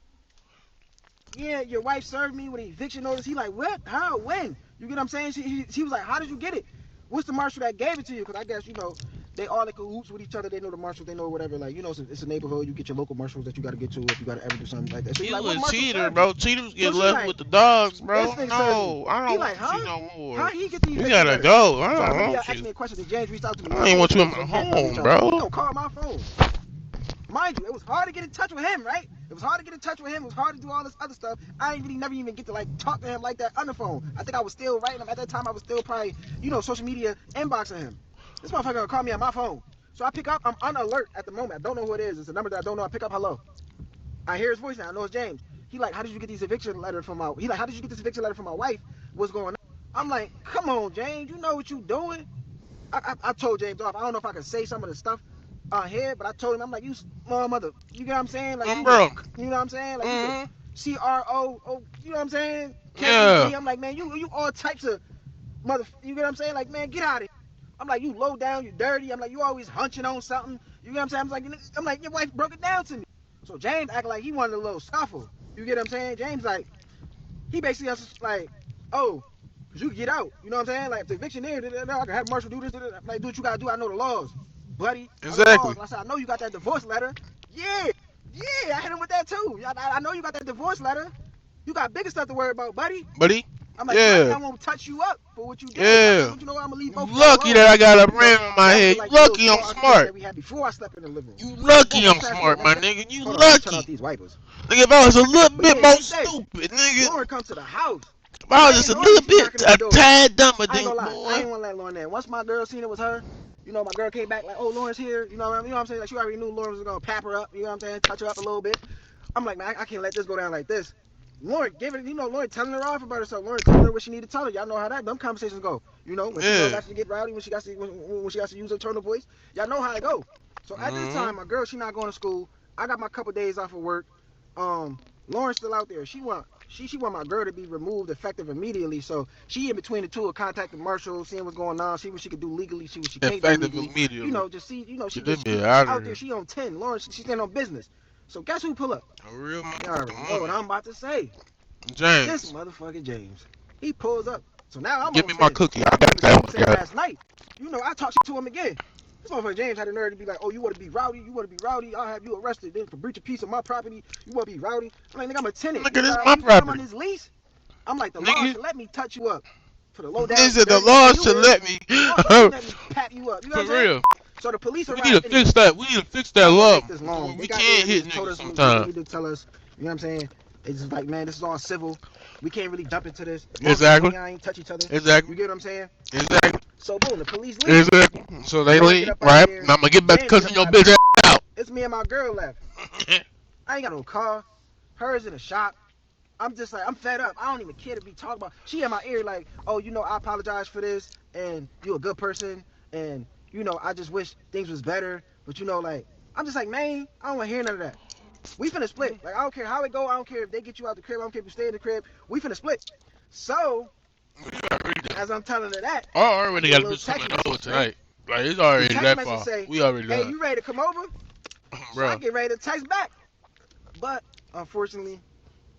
yeah, your wife served me with an eviction notice. He like, what? How? When? You get what I'm saying? She was like, how did you get it? What's the marshal that gave it to you? Because I guess, they all in cahoots with each other. They know the marshal. They know whatever. Like, it's a neighborhood. You get your local marshals that you got to get to if you got to ever do something like that. So you like, You what a marshal cheater, served you? bro. Cheaters So get she left like, with the dogs, this bro. nigga served me. No, I He don't like, want you huh? no more. How he get the You eviction gotta letter? go. So I I don't remember y'all want asked you. me a question. Did James reach out to me? I Yes, ain't James want you in did. my James definitely reached home, out to me. He bro. don't call my phone. Mind you, it was hard to get in touch with him, right? It was hard to get in touch with him. It was hard to do all this other stuff. I ain't really never even get to like talk to him like that on the phone. I think I was still writing him at that time. I was still probably, social media inboxing him. This motherfucker gonna call me on my phone. So I pick up. I'm on alert at the moment. I don't know who it is. It's a number that I don't know. I pick up. Hello. I hear his voice now. I know it's James. He like, how did you get these eviction letter from my? He like, how did you get this eviction letter from my wife? What's going on? I'm like, come on, James. You know what you doing? I told James off. I don't know if I can say some of the stuff on here, but I told him, I'm like, you small mother. You get what I'm saying? Like, Bro. you know what I'm saying? Like, you Mm-hmm. CRO, you know what I'm saying? Yeah. KED. I'm like, man, you all types of mother. You get what I'm saying? Like, man, get out of here. I'm like, you low down, you dirty. I'm like, you always hunching on something. You get what I'm saying? I'm like, your wife broke it down to me. So James acting like he wanted a little scuffle. You get what I'm saying? James like, he basically was like, oh, cause you can get out. You know what I'm saying? Like if the eviction there, I can have Marshall do this. Like, do what you gotta do. I know the laws, buddy. I know the laws. Exactly. And I said, I know you got that divorce letter. Yeah, I hit him with that too. I know you got that divorce letter. You got bigger stuff to worry about, buddy. Buddy? I'm like, buddy, Yeah. I won't touch you up for what you did. I said, Yeah. but you know what? I'm gonna leave You both of y'all lucky that alone. I got a brand on my That was head. the, You like the little lucky I'm small altercation smart. that we had before I slept in the living room. You So boom, lucky let's I'm fast forward. smart, my Next day. nigga. You Hold on, let me turn off lucky. these wipers. Nigga, if I was a little But bit yeah, more next day, stupid, nigga. Lauren comes to the house. If I was Knocking, just a already little she bit, knocking on the a door. tad dumber, I ain't dude, gonna lie, I boy. ain't wanna let Lauren in. Once my girl seen it was her, my girl came back like, oh, Lauren's here. You know what I'm saying? Like she already knew Lauren was gonna pap her up. You know what I'm saying? Touch her up a little bit. I'm like, man, I can't let this go down like this. Lauren gave it, Lauren telling her off about herself. Lauren telling her what she need to tell her. Y'all know how them conversations go. When she Yeah. got to get rowdy, when she got to use her tone of voice, y'all know how it go. So at this Mm-hmm. time, my girl, she not going to school. I got my couple days off of work. Lauren's still out there. She want she want my girl to be removed effective immediately. So she in between the two of contacting Marshall, seeing what's going on, see what she could do legally, see what she can't do Effective legally. You immediately. know, just see, you know, Get she them bitch out of out there. here. She on 10. Lauren, she stand on business. So guess who pull up? A real You already know what motherfucker. I'm about to say. This James, motherfucker James. He pulls up. So now I'm give on me my 10. cookie. I I remember got some that he one. said Got last night. You know, I talked to him again. This motherfucker James had the nerve to be like, oh, you want to be rowdy? You want to be rowdy? I'll have you arrested. Then for breach of peace of my property, you want to be rowdy? I'm like, nigga, I'm a tenant. Nigga, this is Nigga, my you think I'm on property. this lease? I'm like, the law Nigga, should let me touch you up. For the low down, nigga said the dirty ass law that you should is, let me. law should let me pat you up. You know what For I'm saying? real. So the police We need to arrived fix anyway. that. We need to fix I'm that not gonna law. make this long. They We got there can't and they hit just told niggas us what they sometimes. need to tell us. You know what I'm saying? It's just like, man, this is all civil. We can't really jump into this. As long as you Exactly. and I ain't touch each other. Exactly. You get what I'm saying? Exactly. So boom, the police leave. Exactly. So they Lauren get leave, up out of right? there. Now I'm gonna get back to James get cussing up your out of bitch there. ass out. It's me and my girl left. I ain't got no car. Hers in the shop. I'm just like, I'm fed up. I don't even care to be talked about. She in my ear like, oh, you know, I apologize for this, and you a good person, and you know, I just wish things was better. But you know, like, I'm just like, man, I don't want to hear none of that. We finna split. Like, I don't care how it go. I don't care if they get you out the crib. I don't care if you stay in the crib. We finna split. So, as I'm telling her that, I I already get a got a little bitch coming text over message, right? tonight. Like it's The already text that message far. say, We already hey, done. you ready to come over? So I Bro. get ready to text back. But, unfortunately,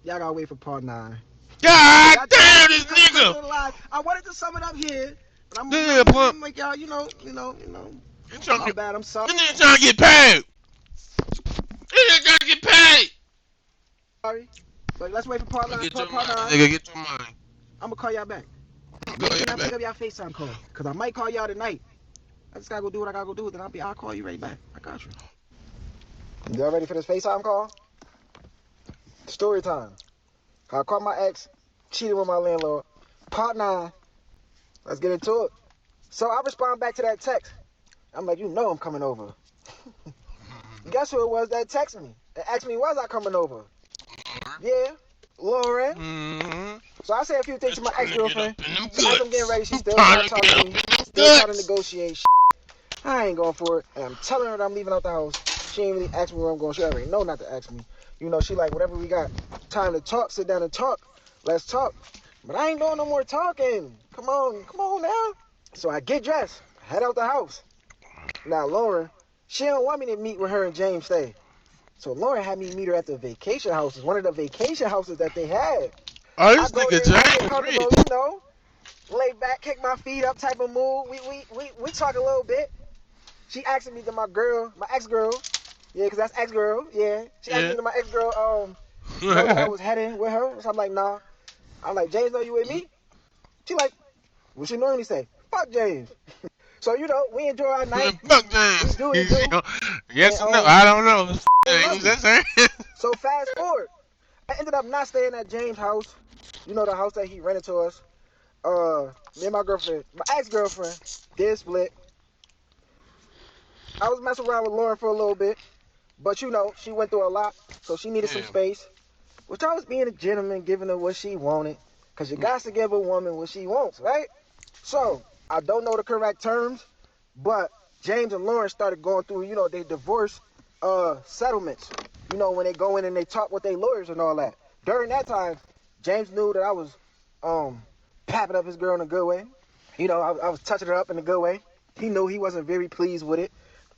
y'all gotta wait for part 9. So God y'all just gotta damn see this a couple clips nigga! of the live. I wanted to sum it up here, but I'm Yeah, gonna plump. make y'all, You trying to my get, bad, I'm sorry. you nigga trying to get paid. You nigga trying to get paid. But let's wait for part 9. Get your Part money, 9. nigga. Get your money. I'm gonna call y'all back. Go Make sure y'all ahead, pick back. up y'all FaceTime call. Cause I might call y'all tonight. I just gotta go do what I gotta go do. Then I'll call you right back. I got you. Y'all ready for this FaceTime call? Story time. I caught my ex cheating with my landlord. Part 9. Let's get into it. So I respond back to that text. I'm like, you know I'm coming over. Guess who it was that texted me? And asked me, was I coming over? Yeah, Lauren. Mm-hmm. So I say a few things to my Trying to get up ex-girlfriend. in them So as I'm getting ready, guts. she I'm still trying trying to to talk get to up me. in them Still trying to guts. negotiate. I ain't going for it. And I'm telling her that I'm leaving out the house. She ain't really asked me where I'm going. She already know not to ask me. You know, she like, whatever we got time to talk, sit down and talk. Let's talk. But I ain't doing no more talking. Come on now. So I get dressed, head out the house. Now Lauren, she don't want me to meet with her and James stay. So Lauren had me meet her at the vacation houses, one of the vacation houses that they had. Oh, I this go nigga there, I get James comfortable, rich. lay back, kick my feet up type of mood. We talk a little bit. She asked me to my ex-girl. Yeah, because that's ex-girl. Yeah. She asked Yeah. me to my ex-girl, know that I was heading with her. So I'm like, nah. I'm like, James, know you with me? She like, what she normally say? Fuck James. So, we enjoy our night. Fuck We James. do and do. Yes And or no? I don't know. they love James, me. that's it. So fast forward. I ended up not staying at James' house. You know, the house that he rented to us. Me and my girlfriend, my ex-girlfriend, did split. I was messing around with Lauren for a little bit. But she went through a lot. So she needed some Yeah. space. Which I was being a gentleman, giving her what she wanted. Because you got to give a woman what she wants, right? So, I don't know the correct terms. But James and Lauren started going through, their divorce settlements. When they go in and they talk with their lawyers and all that. During that time, James knew that I was papping up his girl in a good way. I was touching her up in a good way. He knew he wasn't very pleased with it.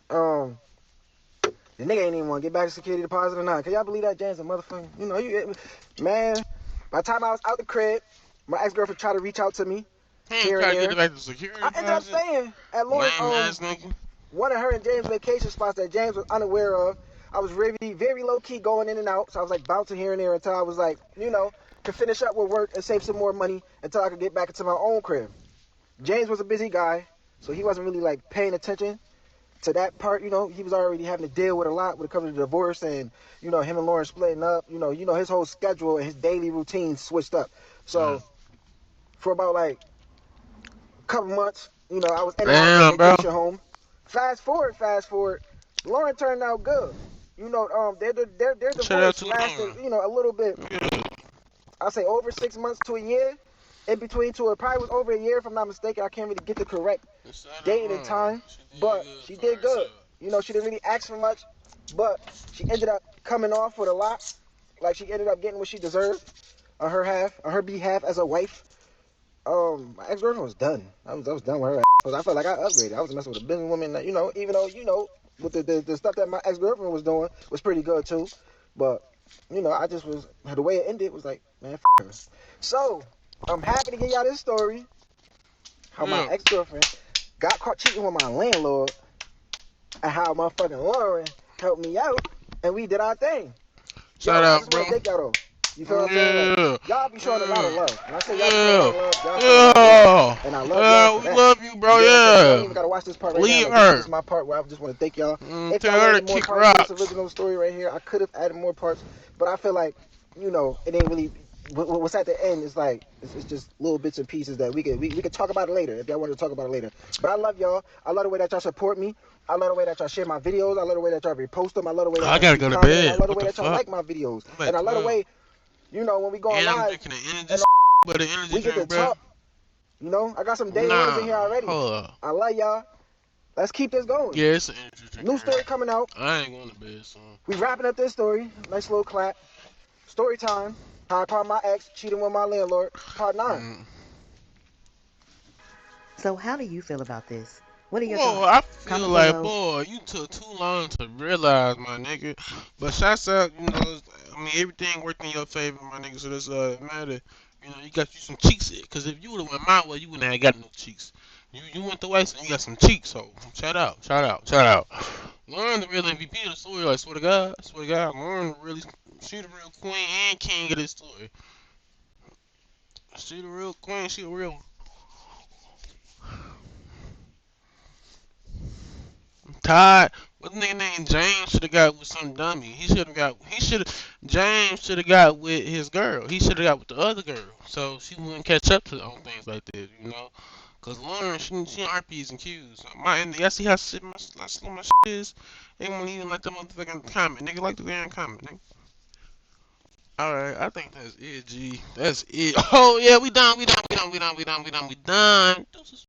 The nigga ain't even want to get back to security deposit or not. Can y'all believe that James a motherfucker? Man, by the time I was out the crib, my ex-girlfriend tried to reach out to me here and Try to get there. it back to security I ended up deposit. staying at Lauren's Lame ass nigga. one of her and James' vacation spots that James was unaware of. I was very, very low key going in and out, so I was like bouncing here and there until I was like, could finish up with work and save some more money until I could get back into my own crib. James was a busy guy, so he wasn't really like paying attention to that part. He was already having to deal with a lot when it comes to divorce and him and Lauren splitting up. His whole schedule and his daily routine switched up. So for about like a couple months, I was in and out of that Damn, bro. vacation home. Fast forward, Lauren turned out good. Their Shout out divorce to lasted, Lauren. a little bit. Yeah. I'll say over 6 months to a year. In between two, it probably was over a year if I'm not mistaken. I can't really get the correct Shout out date and Lauren. time, She did but good she for did good. herself. She didn't really ask for much, but she ended up coming off with a lot. Like she ended up getting what she deserved. on her behalf as a wife. My ex girlfriend was done. I was done with her. Cause I felt like I upgraded. I was messing with a businesswoman. That, even though with the stuff that my ex girlfriend was doing was pretty good too, but I just was the way it ended was like, man, her. So I'm happy to give y'all this story. How my Yeah. ex girlfriend got caught cheating with my landlord, and how motherfucking Lauren helped me out, and we did our thing. Shout Yo, I out, just want bro. to thank y'all though. You feel what I'm saying? Like, Yeah. y'all be showing a lot of Yeah. love. When I say y'all be showing a lot Yeah. of love, y'all showing a lot of love. Yeah. And I love y'all Yeah. for We that. love you, You bro. get what I'm saying? Y'all ain't Yeah. even got to watch this part right now. Leave Like, this is her. just my part where I just want to thank y'all. If Tell y'all her to wanted more kick parts to this rocks. original story right here, I could have added more parts. But I feel like, it ain't really. What's at the end is like, it's just little bits and pieces that we could talk about it later if y'all want to talk about it later. But I love y'all. I love the way that y'all support me. I love the way that y'all share my videos. I love the way that y'all repost them. I love the way that I y'all gotta keep go to commenting. I bed. love the What way the that y'all fuck? like my videos. I'm at And I love the 12. way, when we go And I'm live drinking an energy and but an energy we get to drink, bro. talk. I got some day ones in Nah. here already. Hold up. I love y'all. Let's keep this going. Yeah, it's an energy drink New in here. story coming out. I ain't going to bed soon. We wrapping up this story. Nice little clap. Story time. How I caught my ex cheating with my landlord. Part 9. Mm. So, how do you feel about this? What are your Boy, thoughts? I feel Comment like, below. boy, you took too long to realize, my nigga. But shouts out, I mean, everything worked in your favor, my nigga, so that's all that matter. You got you some cheeks, because if you would have went my way, you wouldn't have got no cheeks. You went the way, so you got some cheeks, so shout out, shout out, shout out. Lauren the real MVP of the story, like, swear to God, Lauren really, she the real queen and king of this story. She the real queen, she the real Todd, what the nigga named James should have got with some dummy. James should have got with his girl. He should have got with the other girl. So she wouldn't catch up to on things like this. Cause Lauren, she on RPs and Qs. Y'all see how slow my shit is? They won't even like the motherfucking comment. Nigga, like the damn comment, nigga. Alright, I think that's it, G. That's it. Oh yeah, we done. Deuces.